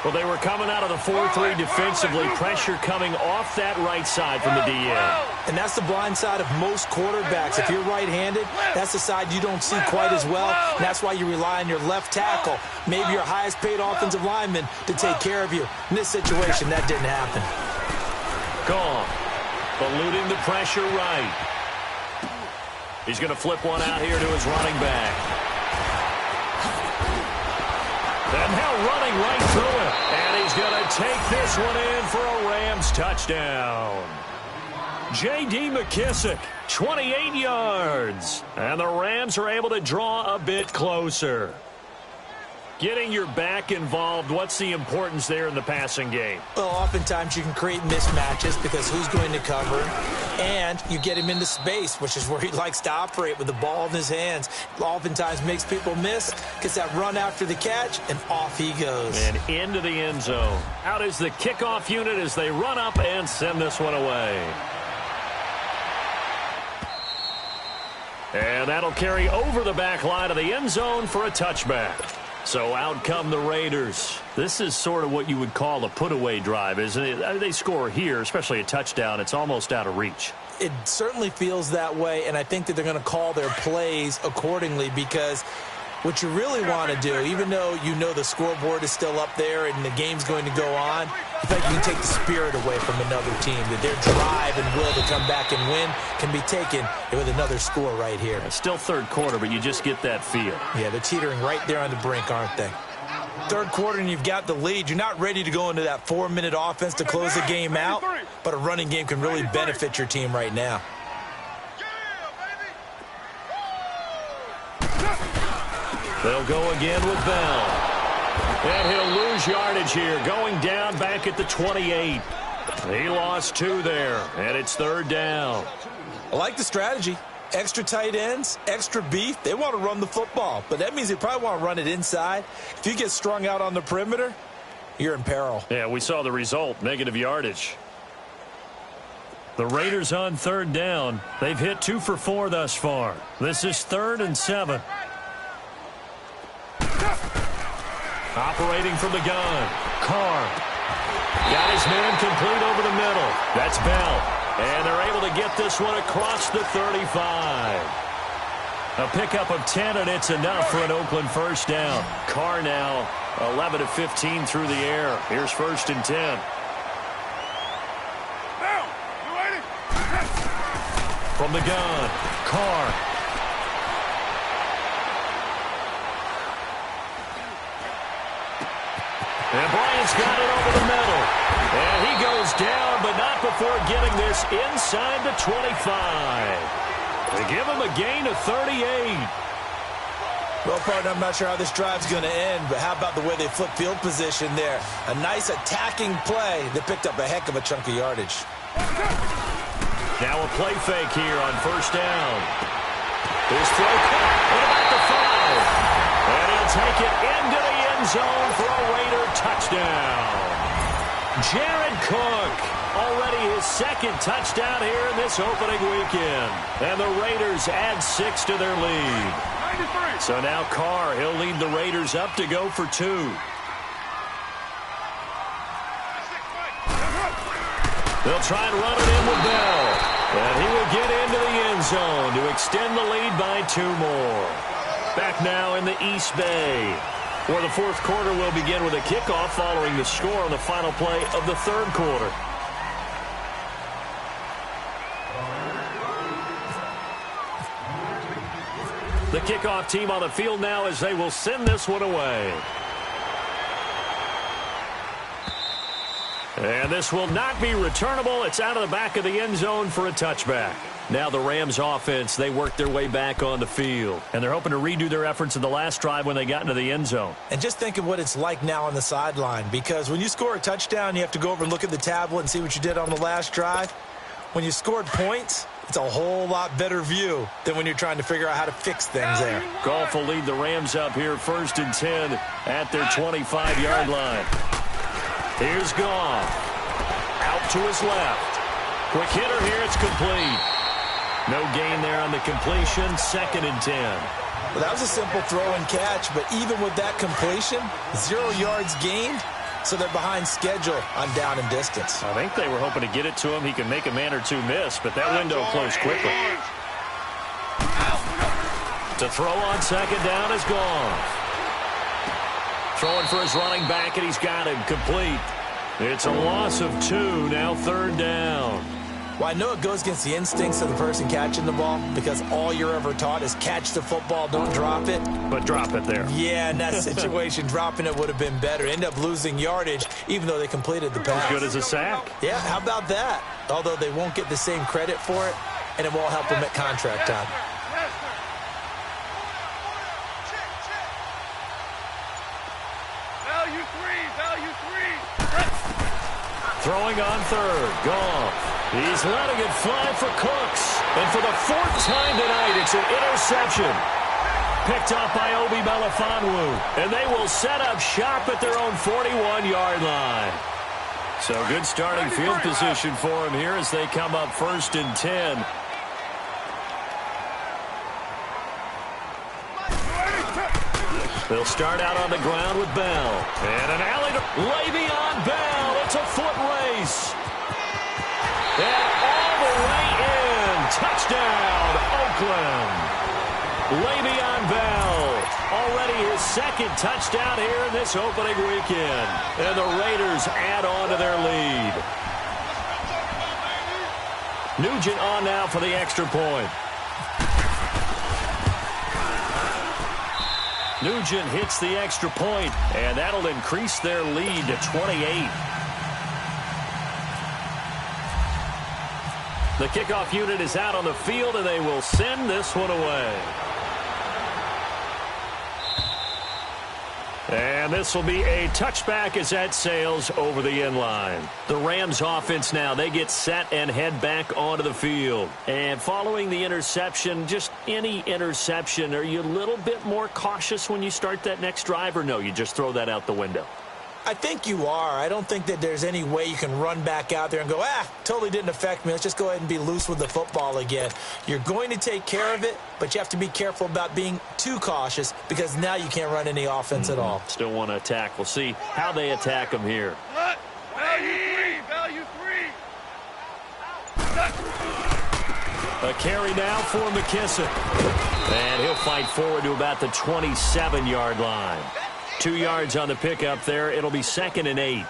Well, they were coming out of the 4-3 defensively. Pressure coming off that right side from the DN. And that's the blind side of most quarterbacks. If you're right-handed, that's the side you don't see quite as well. And that's why you rely on your left tackle, maybe your highest-paid offensive lineman, to take care of you. In this situation, that didn't happen. Gone. Eluding the pressure right. He's going to flip one out here to his running back. And now running right through it. And he's going to take this one in for a Rams touchdown. J.D. McKissick, 28 yards. And the Rams are able to draw a bit closer. Getting your back involved, what's the importance there in the passing game? Well, oftentimes you can create mismatches because who's going to cover him, and you get him into space, which is where he likes to operate with the ball in his hands. Oftentimes makes people miss, gets that run after the catch, and off he goes. And into the end zone. Out is the kickoff unit as they run up and send this one away. And that'll carry over the back line of the end zone for a touchback. So out come the Raiders. This is sort of what you would call a put-away drive, isn't it? They score here, especially a touchdown. It's almost out of reach. It certainly feels that way, and I think that they're going to call their plays accordingly because what you really want to do, even though you know the scoreboard is still up there and the game's going to go on, I think you can take the spirit away from another team, that their drive and will to come back and win can be taken with another score right here. It's still third quarter, but you just get that feel. Yeah, they're teetering right there on the brink, aren't they? Third quarter and you've got the lead. You're not ready to go into that 4-minute offense to close the game out, but a running game can really benefit your team right now. They'll go again with Bell. And he'll lose yardage here, going down back at the 28. He lost 2 there, and it's third down. I like the strategy. Extra tight ends, extra beef. They want to run the football, but that means they probably want to run it inside. If you get strung out on the perimeter, you're in peril. Yeah, we saw the result, negative yardage. The Raiders on third down. They've hit 2 for 4 thus far. This is 3rd and 7. Operating from the gun, Carr. Got his man complete over the middle. That's Bell. And they're able to get this one across the 35. A pickup of 10, and it's enough for an Oakland first down. Carr now 11 of 15 through the air. Here's 1st and 10. From the gun, Carr. And Bryant's got it over the middle. And he goes down, but not before getting this inside the 25. They give him a gain of 38. Well, partner, I'm not sure how this drive's going to end, but how about the way they flip field position there? A nice attacking play that picked up a heck of a chunk of yardage. Now a play fake here on first down. His throw caught at about the 5. And he'll take it into the end zone for a Raider touchdown. Jared Cook, already his 2nd touchdown here in this opening weekend. And the Raiders add 6 to their lead. 93. So now Carr, he'll lead the Raiders up to go for 2. They'll try and run it in with Bell. And he will get into the end zone to extend the lead by 2 more. Back now in the East Bay, where the 4th quarter will begin with a kickoff following the score on the final play of the 3rd quarter. The kickoff team on the field now as they will send this one away. And this will not be returnable. It's out of the back of the end zone for a touchback. Now the Rams offense, they work their way back on the field. And they're hoping to redo their efforts in the last drive when they got into the end zone. And just think of what it's like now on the sideline. Because when you score a touchdown, you have to go over and look at the tablet and see what you did on the last drive. When you scored points, it's a whole lot better view than when you're trying to figure out how to fix things there. Goff will lead the Rams up here 1st and 10 at their 25-yard line. Here's Goff. Out to his left. Quick hitter here. It's complete. No gain there on the completion. 2nd and 10. Well, that was a simple throw and catch, but even with that completion, 0 yards gained, so they're behind schedule on down and distance. I think they were hoping to get it to him. He could make a man or 2 miss, but that window closed quickly. To throw on 2nd down is gone. Throwing for his running back, and he's got him complete. It's a loss of 2, now 3rd down. Well, I know it goes against the instincts of the person catching the ball because all you're ever taught is catch the football, don't drop it. But drop it there. Yeah, in that situation, dropping it would have been better. End up losing yardage, even though they completed the pass. As good as a sack. Yeah, how about that? Although they won't get the same credit for it, and it won't help them at contract time. Throwing on third. Goff. He's letting it fly for Cooks. And for the fourth time tonight, it's an interception. Picked up by Obi Melifonwu. And they will set up shop at their own 41-yard line. So good starting field position for him here as they come up 1st and 10. They'll start out on the ground with Bell. And an alley to Le'Veon Bell. It's a foot race. And all the way in. Touchdown, Oakland. Le'Veon Bell. Already his second touchdown here in this opening weekend. And the Raiders add on to their lead. Nugent on now for the extra point. Nugent hits the extra point, and that'll increase their lead to 28. The kickoff unit is out on the field, and they will send this one away. And this will be a touchback as that sails over the end line. The Rams offense now, they get set and head back onto the field. And following the interception, just any interception, are you a little bit more cautious when you start that next drive, or no, you just throw that out the window? I think you are. I don't think that there's any way you can run back out there and go, totally didn't affect me. Let's just go ahead and be loose with the football again. You're going to take care of it, but you have to be careful about being too cautious because now you can't run any offense at all. Still want to attack. We'll see how they attack them here. Value three. A carry now for McKissick. And he'll fight forward to about the 27-yard line. 2 yards on the pickup there. It'll be 2nd and 8.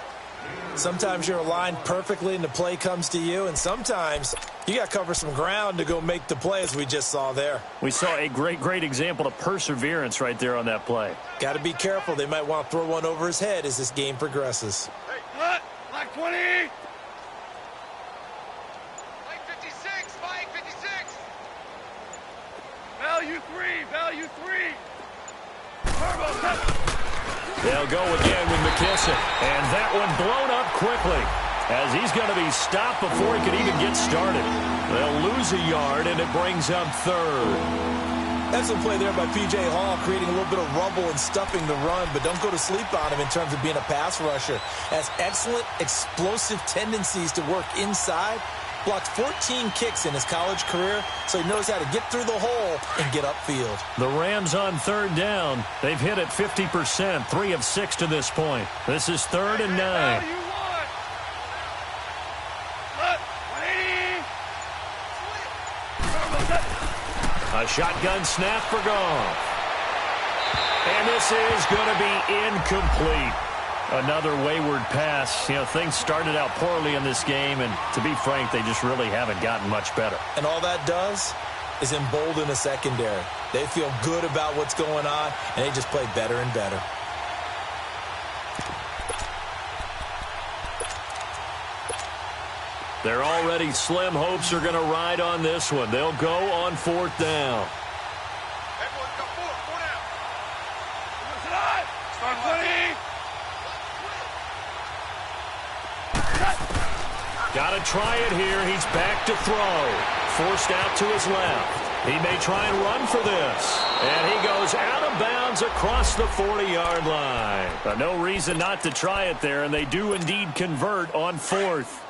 Sometimes you're aligned perfectly and the play comes to you, and sometimes you got to cover some ground to go make the play, as we just saw there. We saw a great example of perseverance right there on that play. Got to be careful. They might want to throw one over his head as this game progresses. Hey, cut! Like 20! Like 56! Like 56! Value three! Turbo cut! They'll go again with McKissick. And that one blown up quickly as he's going to be stopped before he can even get started. They'll lose a yard, and it brings up 3rd. Excellent play there by P.J. Hall, creating a little bit of rubble and stuffing the run, but don't go to sleep on him in terms of being a pass rusher. Has excellent explosive tendencies to work inside. Blocked 14 kicks in his college career, so he knows how to get through the hole and get upfield. The Rams on 3rd down. They've hit it 50%, 3 of 6 to this point. This is 3rd and 9. A shotgun snap for Goff. And this is going to be incomplete. Another wayward pass. You know, things started out poorly in this game, and to be frank, they just really haven't gotten much better. And all that does is embolden a secondary. They feel good about what's going on, and they just play better and better. They're already slim hopes are going to ride on this one. They'll go on 4th down. Everyone's got four down. Start 20. Got to try it here. He's back to throw. Forced out to his left. He may try and run for this. And he goes out of bounds across the 40-yard line. No reason not to try it there, and they do indeed convert on 4th.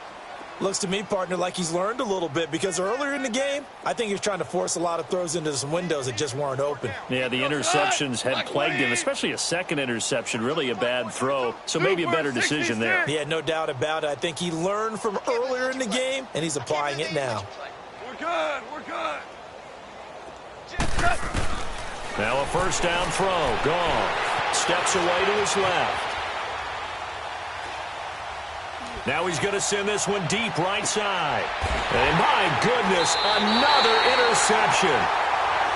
Looks to me, partner, like he's learned a little bit, because earlier in the game, I think he was trying to force a lot of throws into some windows that just weren't open. Yeah, the interceptions had plagued him, especially a second interception, really a bad throw. So maybe a better decision there. Yeah, no doubt about it. I think he learned from earlier in the game, and he's applying it now. We're good. Now a 1st down throw. Goff steps away to his left. Now he's going to send this one deep right side. And my goodness, another interception.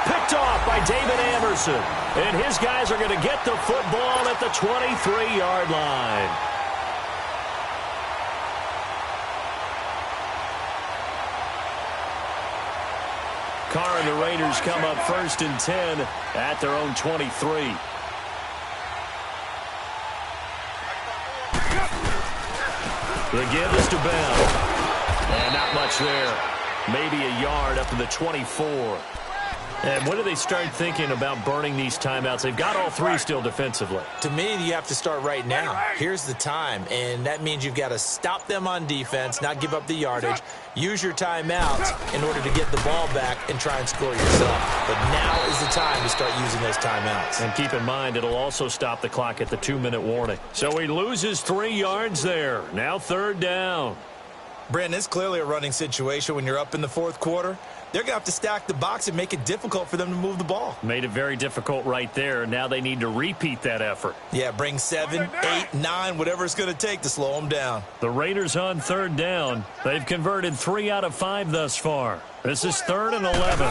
Picked off by David Amerson. And his guys are going to get the football at the 23-yard line. Carr and the Raiders come up 1st and 10 at their own 23. The give is to Bell. And not much there. Maybe a yard up to the 24. And when do they start thinking about burning these timeouts? They've got all three still defensively. To me, you have to start right now. Here's the time, and that means you've got to stop them on defense, not give up the yardage, use your timeouts in order to get the ball back and try and score yourself. But now is the time to start using those timeouts. And keep in mind, it'll also stop the clock at the 2-minute warning. So he loses 3 yards there. Now 3rd down. Brandon, it's clearly a running situation when you're up in the 4th quarter. They're going to have to stack the box and make it difficult for them to move the ball. Made it very difficult right there. Now they need to repeat that effort. Yeah, bring 7, 8, 9, whatever it's going to take to slow them down. The Raiders on 3rd down. They've converted 3 out of 5 thus far. This is 3rd and 11.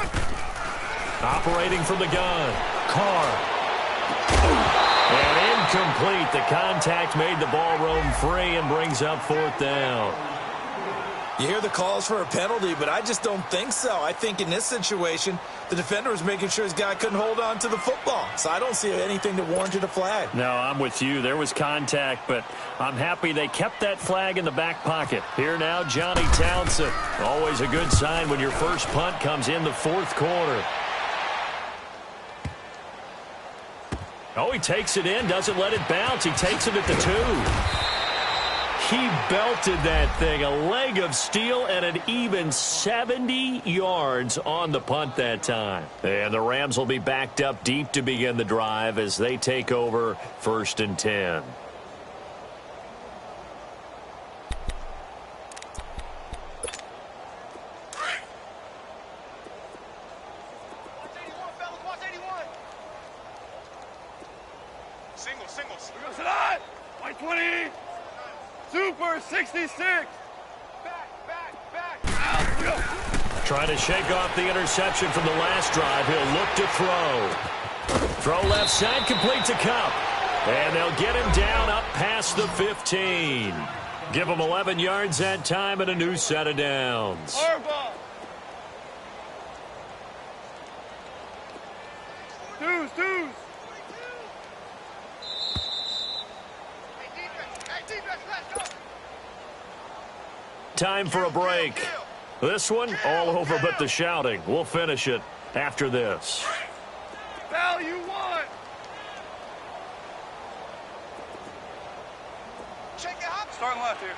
Operating from the gun. Carr. And incomplete. The contact made the ball roam free and brings up 4th down. You hear the calls for a penalty, but I just don't think so. I think in this situation, the defender was making sure his guy couldn't hold on to the football. So I don't see anything that warranted a flag. No, I'm with you. There was contact, but I'm happy they kept that flag in the back pocket. Here now, Johnny Townsend. Always a good sign when your first punt comes in the 4th quarter. Oh, he takes it in, doesn't let it bounce. He takes it at the 2. He belted that thing, a leg of steel, and an even 70 yards on the punt that time. And the Rams will be backed up deep to begin the drive as they take over 1st and 10. Singles. We're going to line. 120. Super 66. Back. Trying to shake off the interception from the last drive. He'll look to throw. Throw left side, complete to Kupp. And they'll get him down up past the 15. Give him 11 yards that time and a new set of downs. Harbaugh. Twos. Time for a break. This one, all over but the shouting. We'll finish it after this. Value 1. Check it out. Starting left here.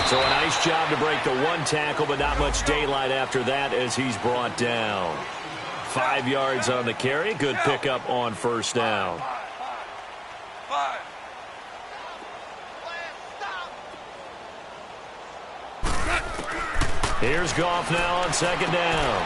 So a nice job to break the 1 tackle, but not much daylight after that as he's brought down. 5 yards on the carry. Good pickup on 1st down. 5. Here's Goff now on 2nd down.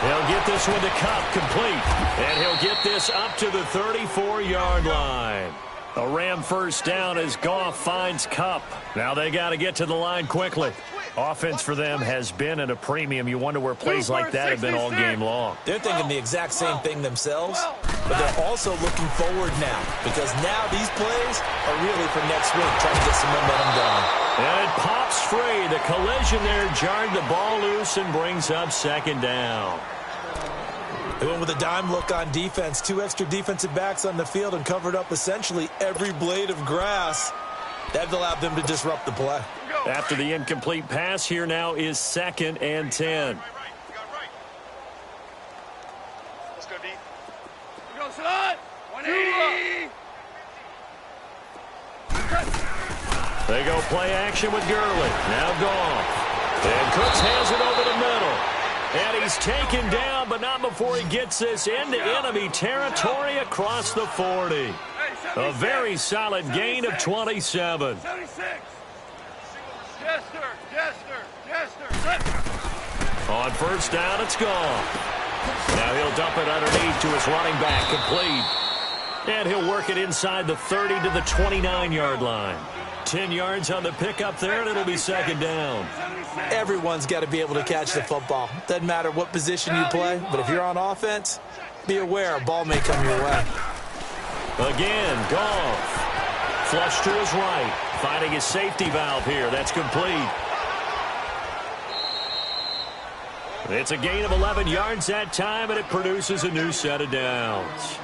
He'll get this one to Kupp, complete. And he'll get this up to the 34-yard line. A Ram 1st down as Goff finds Kupp. Now they got to get to the line quickly. Offense for them has been at a premium. You wonder where plays like that have been all game long. They're thinking the exact same thing themselves, but they're also looking forward now because now these plays are really for next week, trying to get some momentum going. And it pops free. The collision there jarred the ball loose and brings up 2nd down. They went with a dime look on defense. 2 extra defensive backs on the field and covered up essentially every blade of grass. That allowed them to disrupt the play. After the incomplete pass, here now is 2nd and 10. Let's go, D. We go, slide. 180. They go play action with Gurley. Now Goff. And Cooks has it over the middle. And he's taken down, but not before he gets this into enemy territory across the 40. A very solid gain of 27. 76. Jester. On 1st down, it's Goff. Now he'll dump it underneath to his running back, complete. And he'll work it inside the 30 to the 29-yard line. 10 yards on the pickup there, and it'll be 2nd down. Everyone's got to be able to catch the football. Doesn't matter what position you play, but if you're on offense, be aware a ball may come your way. Again, Goff. Flush to his right. Finding his safety valve here. That's complete. It's a gain of 11 yards that time, and it produces a new set of downs.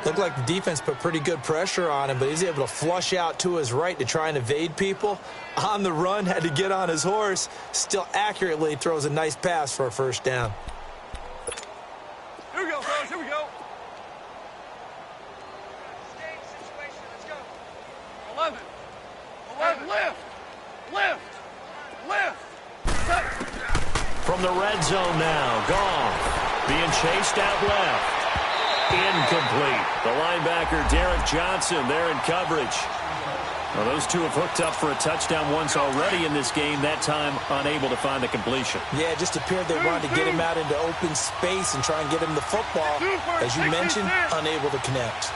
Looked like the defense put pretty good pressure on him, but he's able to flush out to his right to try and evade people. On the run, had to get on his horse. Still accurately throws a nice pass for a first down. Here we go, fellas. Here we go. 11. Lift. From the red zone now, Goff being chased out left. Incomplete. The linebacker, Derek Johnson, there in coverage. Well, those two have hooked up for a touchdown once already in this game, that time unable to find the completion. Yeah, it just appeared they wanted to get him out into open space and try and get him the football. As you mentioned, unable to connect.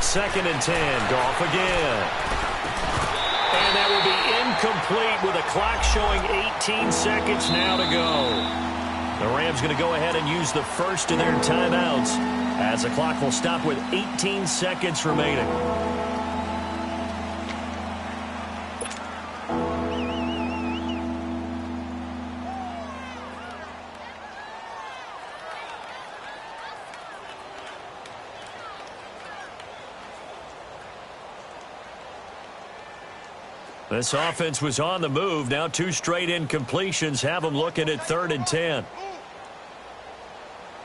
2nd and 10, Goff again. And that will be incomplete with a clock showing 18 seconds now to go. The Rams going to go ahead and use the first of their timeouts as the clock will stop with 18 seconds remaining. This offense was on the move. Now 2 straight incompletions have them looking at 3rd and 10.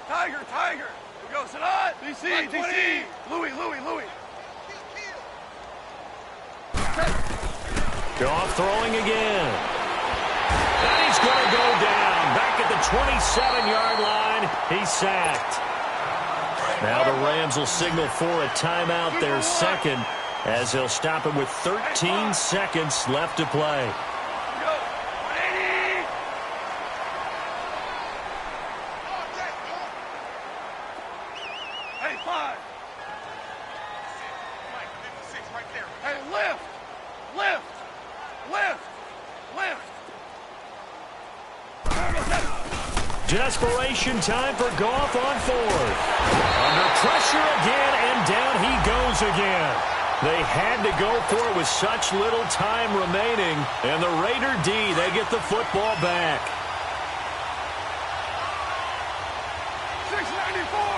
Tiger. Here we go, Sadat. DC. Louis. Goff throwing again. And he's going to go down. Back at the 27-yard line. He's sacked. Now the Rams will signal for a timeout, their second, as they'll stop him with 13 seconds left to play. Hey, 5. Right there. Hey, lift. Desperation time for Goff on 4th. Under pressure again, and down he goes again. They had to go for it with such little time remaining. And the Raider D, they get the football back. 694. All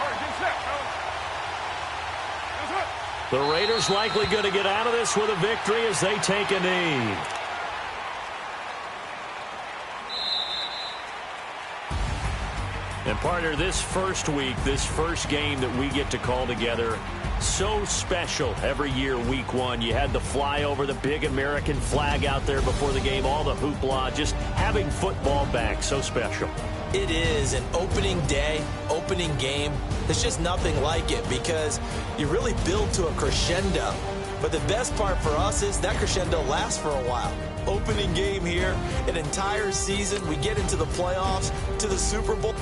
right, get set, fellas. The Raiders likely going to get out of this with a victory as they take a knee. And partner, this first week, this first game that we get to call together, so special every year, week 1. You had the flyover, the big American flag out there before the game, all the hoopla, just having football back, so special. It is an opening day, opening game. There's just nothing like it because you really build to a crescendo. But the best part for us is that crescendo lasts for a while. Opening game here, an entire season. We get into the playoffs, to the Super Bowl.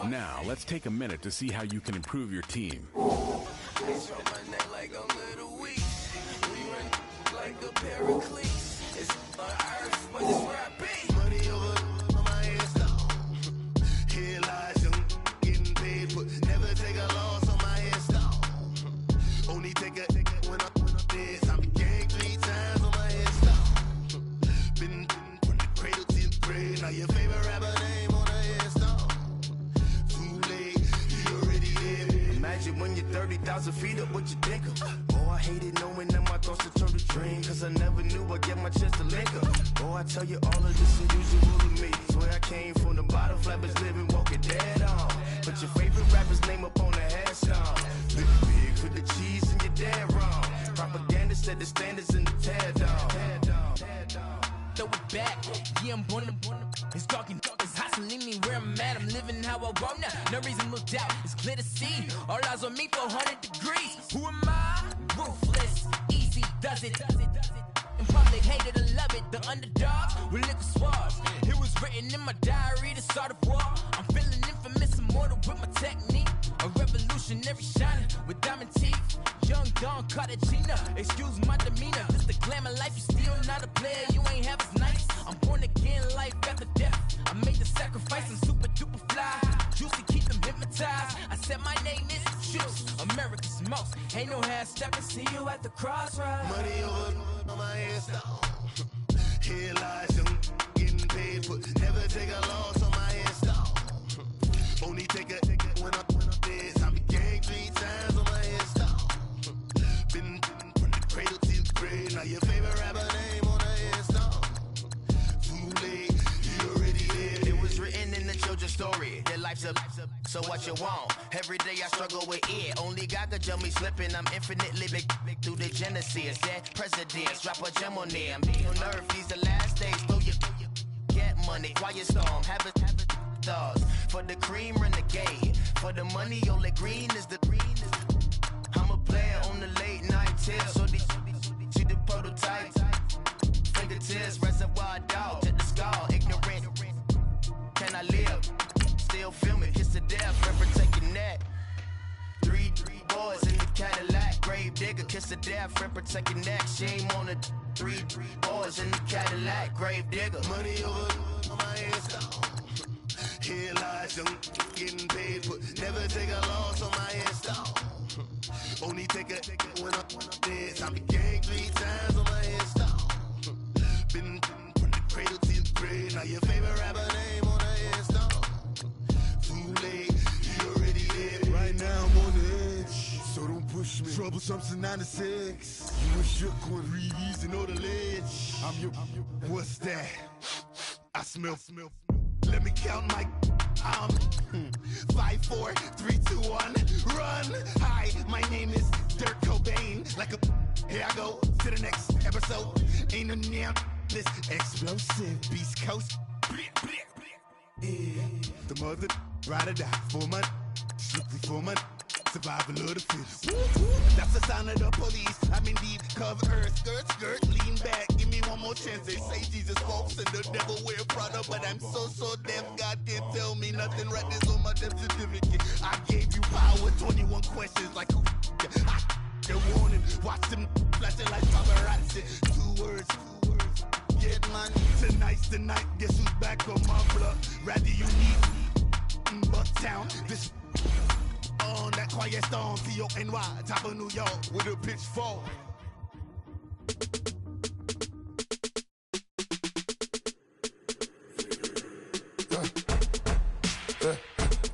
Now, let's take a minute to see how you can improve your team. When you're 30,000 feet up, what you think of? Oh, I hated knowing that my thoughts would turn to dream, cause I never knew I'd get my chance to link up. Oh, I tell you all of this unusual to me. Swear I came from the bottom, flappers living, walking dead on. Put your favorite rapper's name up on the headstone. Big for the cheese and you're dead wrong. Propaganda set the standards in the tear down. Throw it back, yeah, I'm born to it's talking, it's hustling me where I'm at. I'm living how I want now. No reason to doubt, it's clear to see. All eyes on me for 100 degrees. Who am I? Ruthless, easy, does it. In public, hate it or love it. The underdogs with liquor swabs. It was written in my diary to start a war. I'm feeling infamous, immortal with my technique. A revolutionary shining with diamond teeth. Young Don Cartagena, excuse my demeanor. This the glamour life, you still not a player. You ain't half as nice. I'm born again, life after death. I made the sacrifice, I'm super duper fly. Juicy, keep them hypnotized. I said my name is juice. America's most. Ain't no half stepping. See you at the crossroads. Money over on my headstone. Here lies young, getting paid, but never take a loss on my headstone. Only take a when I'm dead. I be gang 3 times on my headstone. Been from the cradle to the grave. Now your favorite rapper name on the headstone. Too late, you already dead. It was written in the children's story. Their life's a so what you want? Every day I struggle with it. Only God could jump me slipping. I'm infinitely big through the genesis. That presidents drop a gem on them. Be on earth, these the last days. Throw your get money, quiet storm. Have a stars for the cream renegade. For the money, only green is the green. I'm a player on the late night tips. So these see the prototype. Fingertips, reservoir dog. Check the skull, ignorant. Can I live? Still film it, kiss to death, forever taking that. 3 boys in the Cadillac, grave digger, kiss to death, forever taking that. Shame on the 3 boys in the Cadillac, grave digger. Money over on my headstone. Here lies young, getting paid, but never take a loss on my headstone. Only take a when I'm dead. I be gang 3 times on my headstone. Been from the cradle to the grave. Now your favorite rapper name on the headstone. Too late, you already dead. Right now I'm on the edge, so don't push me. Troublesome to 9 to 6. You a shook one, breathe easy, know the ledge. I'm your, what's that? I smell. Let me count my 5, 4, 3, 2, 1, run. Hi, my name is Dirk Cobain. Like a here I go to the next episode. Ain't no damn this explosive Beast Coast. Yeah. The mother ride or die for money, strictly for money. Survival of the fittest. That's the sign of the police. I'm indeed cover earth, skirt, lean back. Give me one more chance. They say Jesus walks and the devil wear Prada, but I'm so deaf. God can't tell me nothing. Right this on my death certificate. I gave you power. 21 questions like who? They're warning. Watch them flashing like paparazzi. 2 words. Get money. Tonight's the night. Guess who's back on my block? Rather you need Bucktown. This. On that quiet storm, T-O-N-Y, top of New York, with a pitchfork.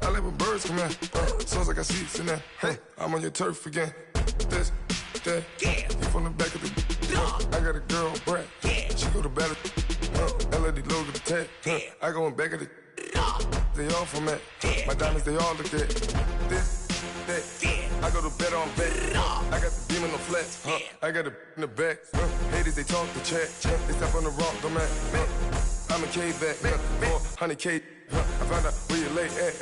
I like when birds come in. Sounds like I seats in there. Hey, I'm on your turf again. This, that, yeah. You from the back of the. I got a girl, Brad. Yeah. She go to battle. LED logo the tag. I go in back of the. They all from that. My diamonds, they all look at this, that. I go to bed on bed. I got the beam on the flats. I got it in the back. Haters, they talk the chat. They step on the rock, the man. I'm a K-back. 400K. I found out where you lay at.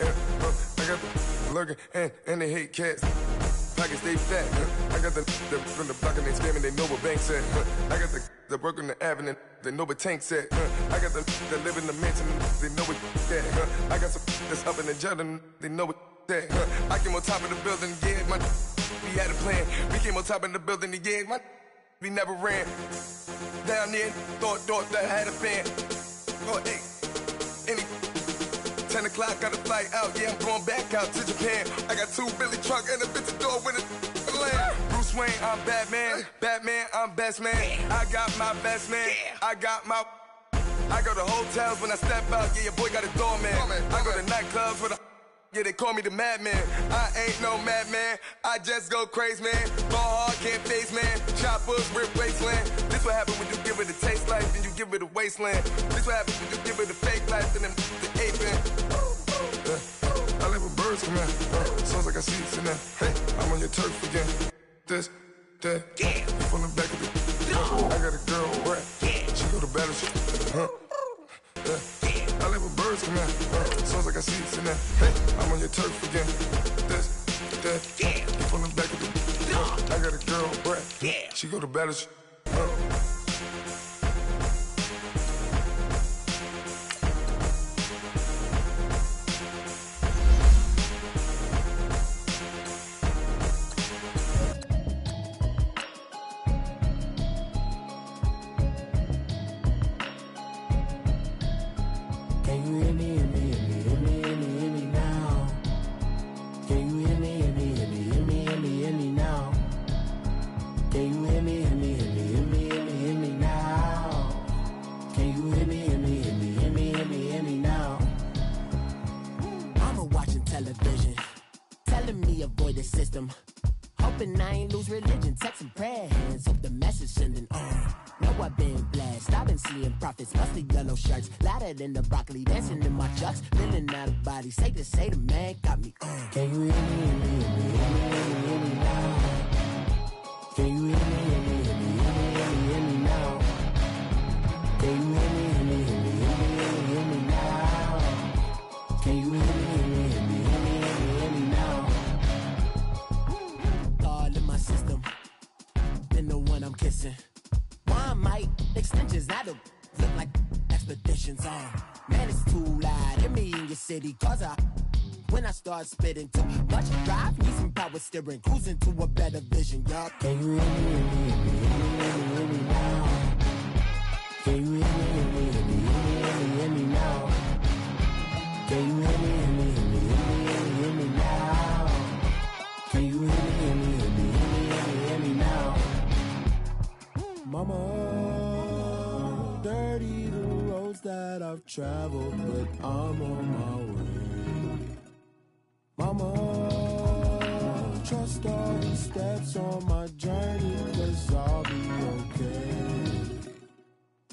I got the lurking and they hate cats. Pockets, they fat. I got the from the block and they scamming, they know what banks at. I got the work on the avenue, they know what tanks at. I got the live in the mansion, they know what that. I got some that's up in the jungle, they know what that. I came on top of the building, yeah, we had a plan. We came on top of the building, yeah, we never ran. Down there, thought that had a fan. Oh, hey, 10 o'clock, got a flight out, yeah, I'm going back out to Japan. I got 2 Billy truck and a bitch door with a land. Bruce Wayne, I'm Batman. Batman, I'm best man. I got my best man. I got my. I go to hotels when I step out, yeah, your boy got a doorman. I go to nightclubs with a. Yeah, they call me the madman. I ain't no madman. I just go crazy, man. Ball hard, can't face, man. Choppers, rip wasteland. This what happen when you give it a taste life and you give it a wasteland. This what happen when you give it a fake life and then the aping. I like when birds come in. Sounds like I seats in there. Hey, I'm on your turf again. This, that. Yeah. You from the back of the. I got a girl, Brad. She go to battle. I like when birds come in. Sounds like I seats in there. Hey, I'm on your turf again. This, that. Yeah. You from the back of the. I got a girl, Brad. She go to battle. Can you hear me now? Can you hear me television, telling me avoid the system. Hoping I ain't lose religion, texting prayer hands, hope the message sending on. Know I've been blessed, I've been seeing prophets, mostly yellow shirts, louder than the broccoli, dancing in my chucks, feeling out of body, say the man got me on. Can you hear me, hear me, hear me, hear me now? Can you hear me, hear me, hear me, hear me, hear me now? Can you hear me, hear me, hear me, hear me, hear me now? Can you hear me, hear me, hear me, hear me, hear me now? All in my system, then the one I'm kissing. Why might extensions now look like expeditions on? Man, it's too loud. Hear me in your city, cause when I start spitting too much drive, need some power steering, cruising to a better vision, y'all. Can you hear me, hear me, hear me, hear me, hear me now? Can you hear me, hear me, hear me, hear me, hear me now? Can you hear me, hear me, hear me, hear me, hear me now? Can you hear me, hear me, hear me, hear me now? Mama, dirty the roads that I've traveled, but I'm on my way. Mama, trust all the steps on my journey, 'cause I'll be okay.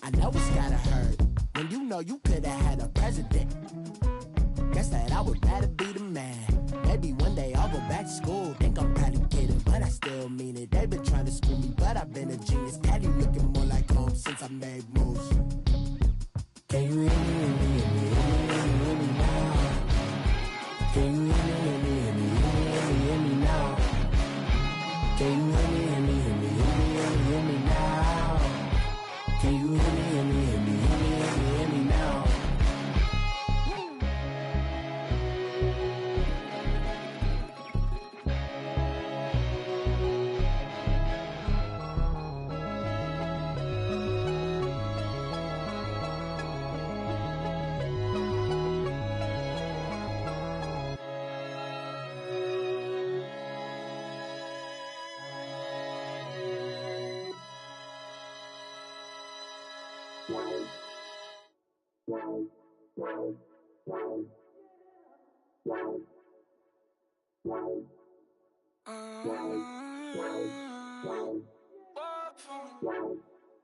I know it's gotta hurt when you know you could've had a president. Guess that I would rather be the man. Maybe one day I'll go back to school. Think I'm probably kidding, but I still mean it. They've been trying to school me, but I've been a genius. Daddy looking more like home since I made moves. Can you hear me, hear me, hear me, hear me, hear me now? Can you hear me, hear me, hear me, hear me, hear me now? Can you hear me, hear me, hear me, hear me, hear me now? Can you hear me, hear me, hear me, hear me, hear me now?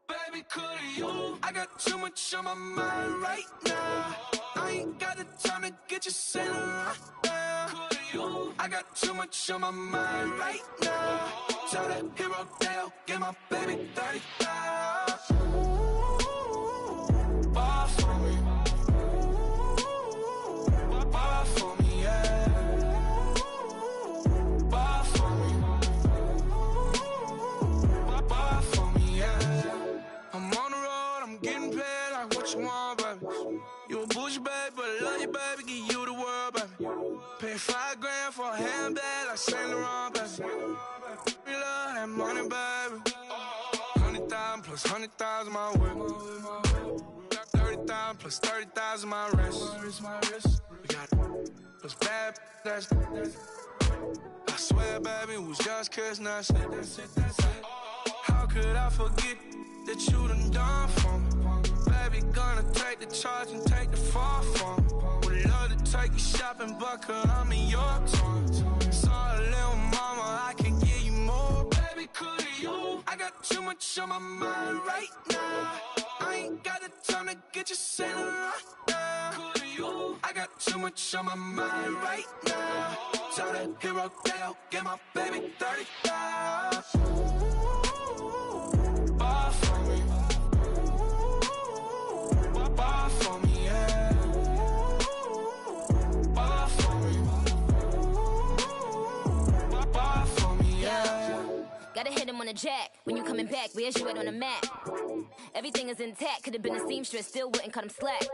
Baby, could you? I got too much on my mind right now. I ain't got the time to get you sitting right now. Could you? I got too much on my mind right now. Tell that hero Dale, get my baby 30,000. Bar for me. Bar for me, yeah. Bar for me. Bar for me, yeah. I'm on the road, I'm getting paid like what you want, baby. You a bougie, baby, but I love you, baby. Give you the world, baby. Pay $5 grand for a handbag like Saint Laurent, baby. We love that money, baby. 100,000 plus 100,000 my way. 30,000 plus 30,000 my wrist. We got those bad, that's I swear, baby, it was just kiss, that's it. How could I forget that you done for me? Baby, gonna take the charge and take the fall from me. Would love to take you shopping, but cause I'm in your town. Sorry, little mama, I can give you more. Baby, could you? I got too much on my mind right now. I ain't got the time to get you sitting right now. Could you? I got too much on my mind right now. Tell that hero Dale, get my baby 30,000. Bar for me. Bar for me, yeah. Bar for me. Bar for me, yeah. Gotta hit him on the jack. When you coming back, where's you at on the map? Everything is intact. Could've been a seamstress, still wouldn't cut him slack.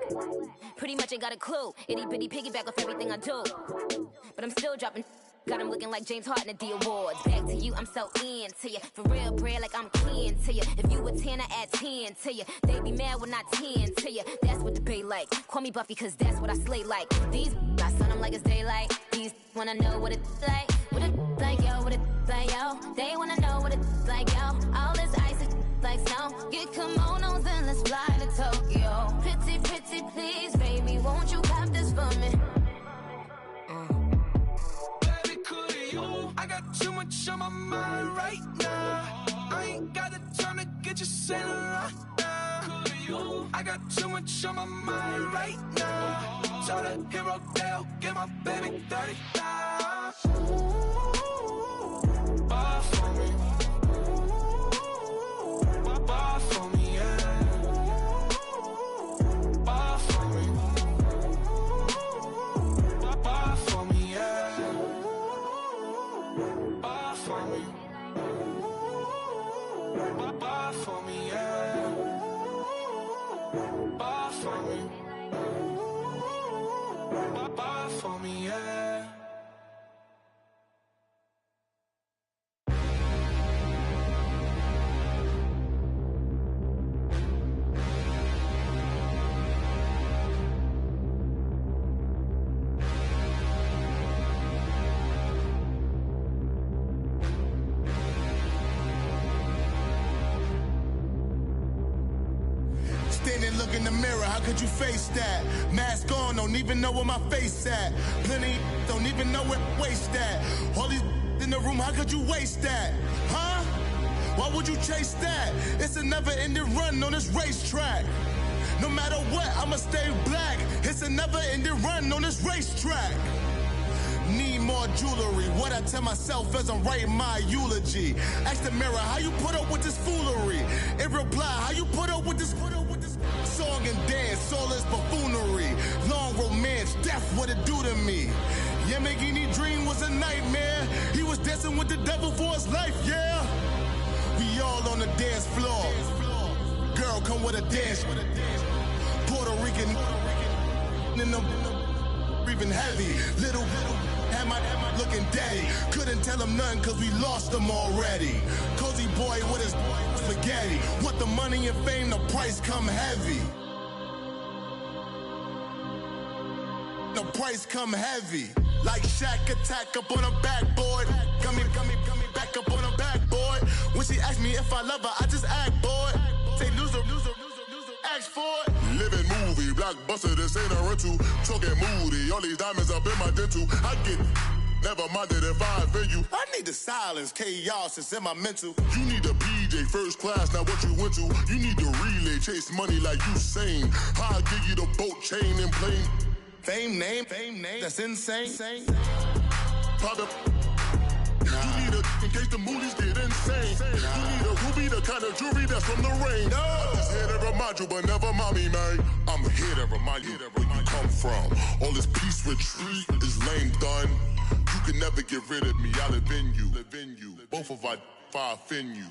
Pretty much ain't got a clue. Itty bitty piggyback off everything I do. But I'm still dropping. Got him looking like James Harden at the awards. Back to you, I'm so into you. For real, bread, like I'm kin to you. If you a 10, I add 10 to you. They be mad when I 10 to you. That's what the bay like. Call me Buffy, cause that's what I slay like. These, I sun them like it's daylight. These wanna know what it's like. What it like, yo, what it like, yo. They wanna know what it's like, yo. All this ice is like snow. Get kimonos and let's fly to Tokyo. Pretty, pretty, please, baby, won't you have this for me? Saint Laurent now. I got too much on my mind right now. So the hero Dale, get my baby 30,000. Buy for me. Buy for me, yeah. Buy for me. Buy for me, yeah. Buy for me. Buy for me, yeah. Buy for me. Buy for me, yeah. Standing, look in the mirror, how could you face that? Mask on, don't even know where my face at. Plenty, don't even know where waist at. All these in the room, how could you waste that? Huh? Why would you chase that? It's a never-ending run on this racetrack. No matter what, I'ma stay black. It's a never-ending run on this racetrack. Need more jewelry, what I tell myself as I'm writing my eulogy. Ask the mirror, how you put up with this foolery? In reply, how you put up with this song and dance, all this buffoonery. Long romance, death, what it do to me? Yamagini dream was a nightmare. He was dancing with the devil for his life, yeah. We all on the dance floor. Girl, come with a dance. Puerto Rican in them breathing heavy. Little am I looking daddy. Couldn't tell him nothing cause we lost him already. Cozy boy with his spaghetti. Want the money and fame, the price come heavy. The price come heavy. Like Shaq attack up on a backboard. Gummy, back up on a backboard. When she asked me if I love her, I just act bored. Say loser, ask for it. Living movie, blockbuster, this ain't a rental. Talking moody, all these diamonds up in my dental. I get never minded if I offend you. I need the silence, chaos is in my mental. You need a PJ, first class, not what you went to. You need the relay, chase money like you sane. I'll give you the boat, chain, and plane. Fame name, that's insane. Pop up. You need a, in case the movies get insane. You need a ruby, the kind of jewelry that's from the rain. I'm just here to remind you, but never mind me, man. I'm here to remind you where you come from. All this peace retreat is lame done. You can never get rid of me, I live in you. Both of our offend you.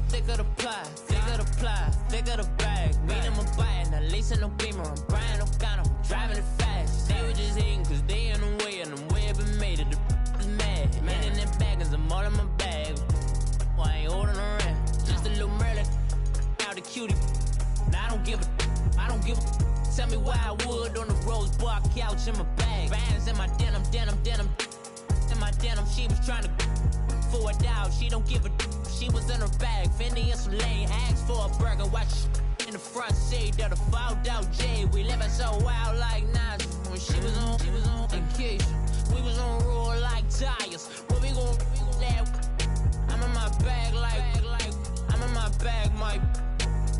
Thicker the pie, thicker the bag. Meet them a buying, at least in no beamer. I'm Brian, no gun, I'm driving it fast. They were just hating cause they in the way, and the way I've been made it, the is mad. Man in that bag, cause I'm all in my bag. Well, I ain't holding around, just a little Merlin. Now the cutie, now I don't give a. Tell me why I would on the rose bar couch in my bag. Bands in my denim. In my denim, she was trying to for it out, she don't give a. She was in her bag, Fendi and some lane. Asked for a burger, watch in the front seat of the fouled out J. We living so wild like Nas. When she was on vacation, we was on roll like tires. Where we gon' let? I'm in my bag like I'm in my bag, Mike.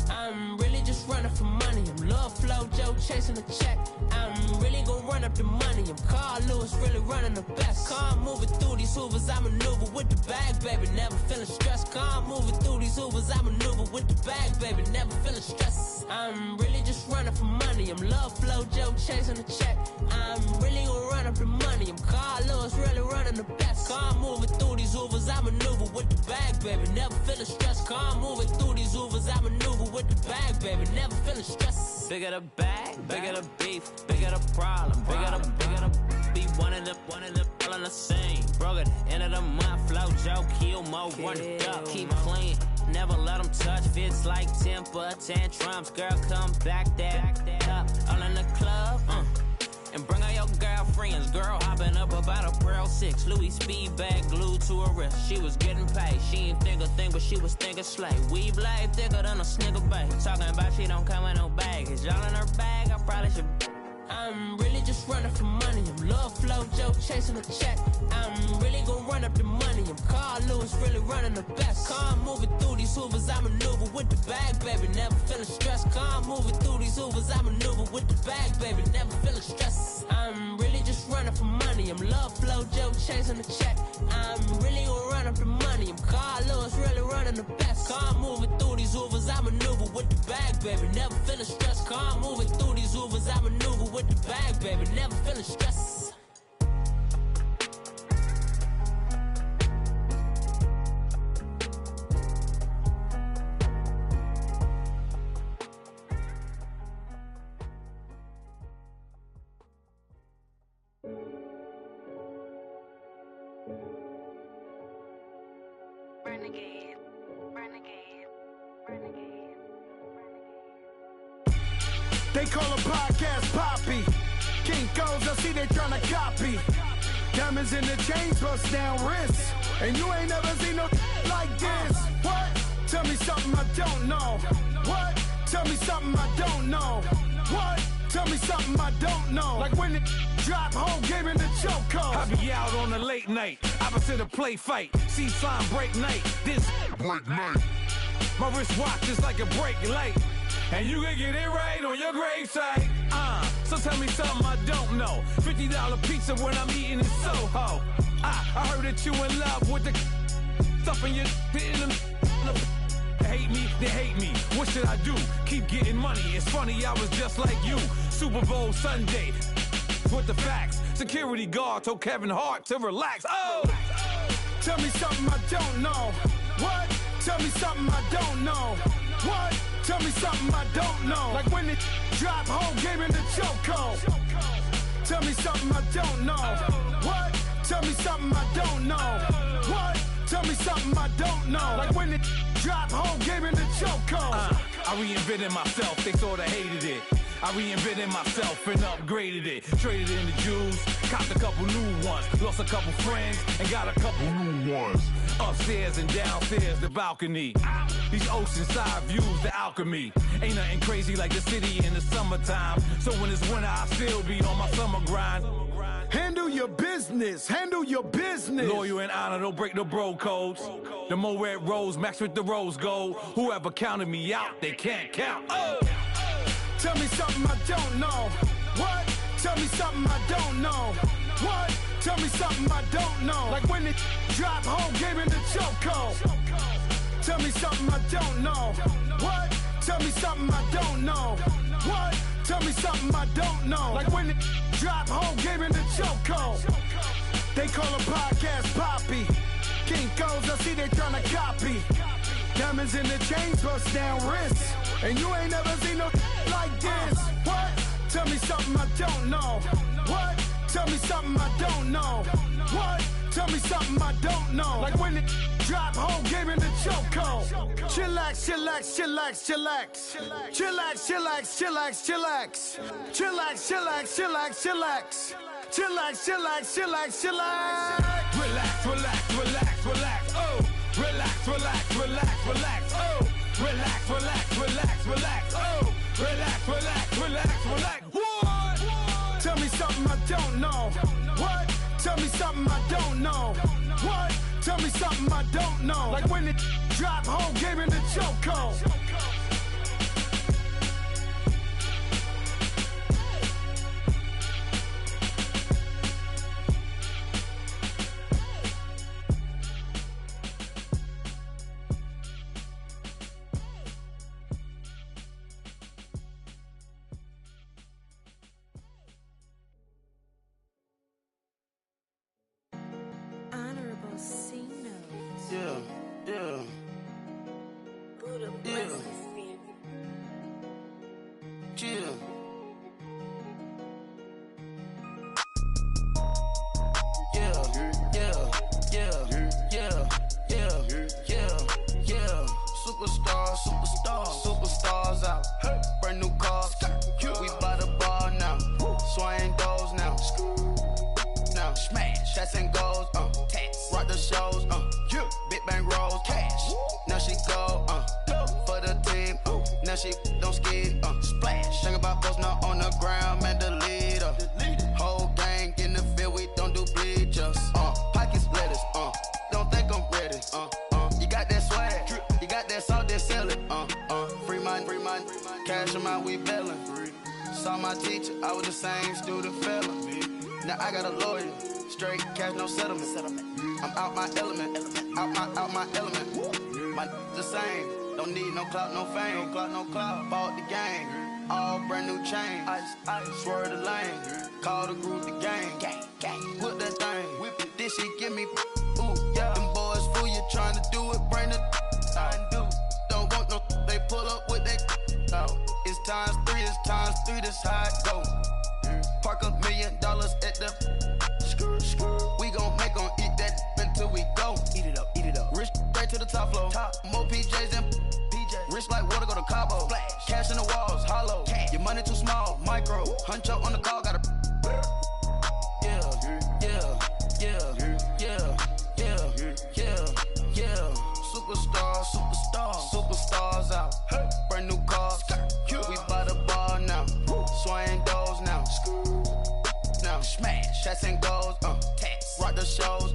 I'm really just running for money. I'm Love Flow Joe chasing the check. I'm really gon' run up the money. I'm Carl Lewis, really running the best. Car moving through these hoovers, I maneuver with the bag, baby. Never feeling stressed. Car moving through these hoovers, I maneuver with the bag, baby. Never feeling stressed. I'm really just running for money. I'm Love Flow Joe chasing the check. I'm really gon' run up the money. I'm Carl Lewis, really running the best. Car moving through these hoovers, I maneuver with the bag, baby. Never feeling stressed. Car moving through these hoovers, I maneuver with the bag, baby. Never feeling stressed. Bigger the bag, bigger the beef, bigger the problem, bigger the be one in the all in the same. Broke at the end of the month, Flow Joe, kill mo, run it up, keep clean. never let them touch. Fits like temper tantrums. Girl, come back that up. All in the club, and bring all your girlfriends. Girl hopping up about a Pearl 6. Louis speed bag glued to her wrist. She was getting paid. She ain't think a thing, but she was thinking slay. We blade thicker than a snicker bag. Talking about she don't come with no baggage. Y'all in her bag, I probably should. I'm really just running for money. I'm love flow, Joe chasing a check. I'm really gonna run up the money. I'm Carl Lewis, really running the best. Car moving through these Hoovers, I maneuver with the bag, baby. Never feeling stressed. Car moving through these Hoovers, I maneuver with the bag, baby. Never feeling stressed. I'm really just running for money. I'm love flow, Joe chasing the check. I'm really gonna run up the money. I'm Carl Lewis, really running the best. Car moving through these Hoovers, I maneuver with the bag, baby. Never feeling stressed. Car moving through these Hoovers, I maneuver with the bag, baby. Never feeling stressed. Renegade, renegade, renegade. They call a podcast Poppy. Kinkos, I see they tryna copy. Diamonds in the chains, bust down wrists. And you ain't never seen no like this. What? Tell me something I don't know. What? Tell me something I don't know. What? Tell me something I don't know. Like when it drop, whole game in the chokehold. I be out on a late night, opposite a play fight. See sign break night, this break night. My wrist watch is like a break light. And you can get it right on your gravesite. So tell me something I don't know. $50 pizza when I'm eating in Soho. I heard that you in love with the stuff in your in them. Hate me, they hate me. What should I do? Keep getting money. It's funny, I was just like you. Super Bowl Sunday with the facts. Security guard told Kevin Hart to relax. Oh! Tell me something I don't know. What? Tell me something I don't know. What? Tell me something I don't know. Like when it drop, whole game in the chokehold. Tell me something I don't know. What? Tell me something I don't know. What? Tell me something I don't know. Like when it drop, whole game in the chokehold. I reinvented myself, they sorta hated it. I reinvented myself and upgraded it. Traded in the Jews, copped a couple new ones. Lost a couple friends and got a couple new ones. Upstairs and downstairs, the balcony. These oceanside views, the alchemy. Ain't nothing crazy like the city in the summertime. So when it's winter, I still be on my summer grind. Handle your business, handle your business. Loyal and honor, don't break no bro codes. The more red rose, max with the rose gold. Whoever counted me out, they can't count. Oh! Tell me something I don't know. What? Tell me something I don't know. What? Tell me something I don't know. Like when it drop, whole game in the chokehold. Tell me something I don't know. What? Tell me something I don't know. What? Tell me something I don't know. Like when it drop, whole game in the chokehold. They call a podcast Poppy. Kinkos, I see they tryna copy. Diamonds in the chains, bust down wrists. And you ain't never seen no like this. What? Tell me something I don't know. What? Tell me something I don't know. What? Tell me something I don't know. Like when it drop, whole game in the chokehold. Chillax, chillax, chillax, chillax. Chillax, chillax, chillax, chillax. Chillax, chillax, chillax, chillax. Chillax, chillax, chillax, chillax. Relax, relax, relax, relax. Oh! Relax, relax, relax, relax. Oh! Relax, relax, relax, relax. Oh! Relax, relax, relax, relax. What? Tell me something I don't know. What? Tell me something I don't know. What? Tell me something I don't know. Like when it drop, whole game in the chokehold. Yeah. tats and goals, tats. Rock the shows, yeah. Big bang rolls, cash. Now she go, for the team, now she don't ski, splash. Think about posting up on the ground, man, the leader. Whole gang in the field, we don't do bleachers. Pockets lettuce, don't think I'm ready. You got that swag, you got that salt, that sell it. Free mind, cash amount, we bailin'. Saw my teacher, I was the same student fella. Now I got a lawyer, straight cash, no settlement. I'm out my element, out my element. My the same, don't need no clout, no fame. No clout, bought the game, all brand new chain. I swerve the lane, call the group the gang. Whip that thing, whip it, this shit give me, ooh, yeah. Them boys fool you trying to do it, bring the I do. Don't want no, they pull up with that out. It's times three, this how it go. Park $1 million at the we gon' make 'em eat that until we go. Eat it up. Rich straight to the top floor. More PJs than PJ. Rich like water, go to Cabo. Flash. Cash in the walls, hollow. Cash. Your money too small, micro. Huncho on the call, gotta. Yeah. Superstars out. Hey. Brand new cars. We by the bar now. Swing doors now. Now smash. Tats and goals, tats. Rock the shows,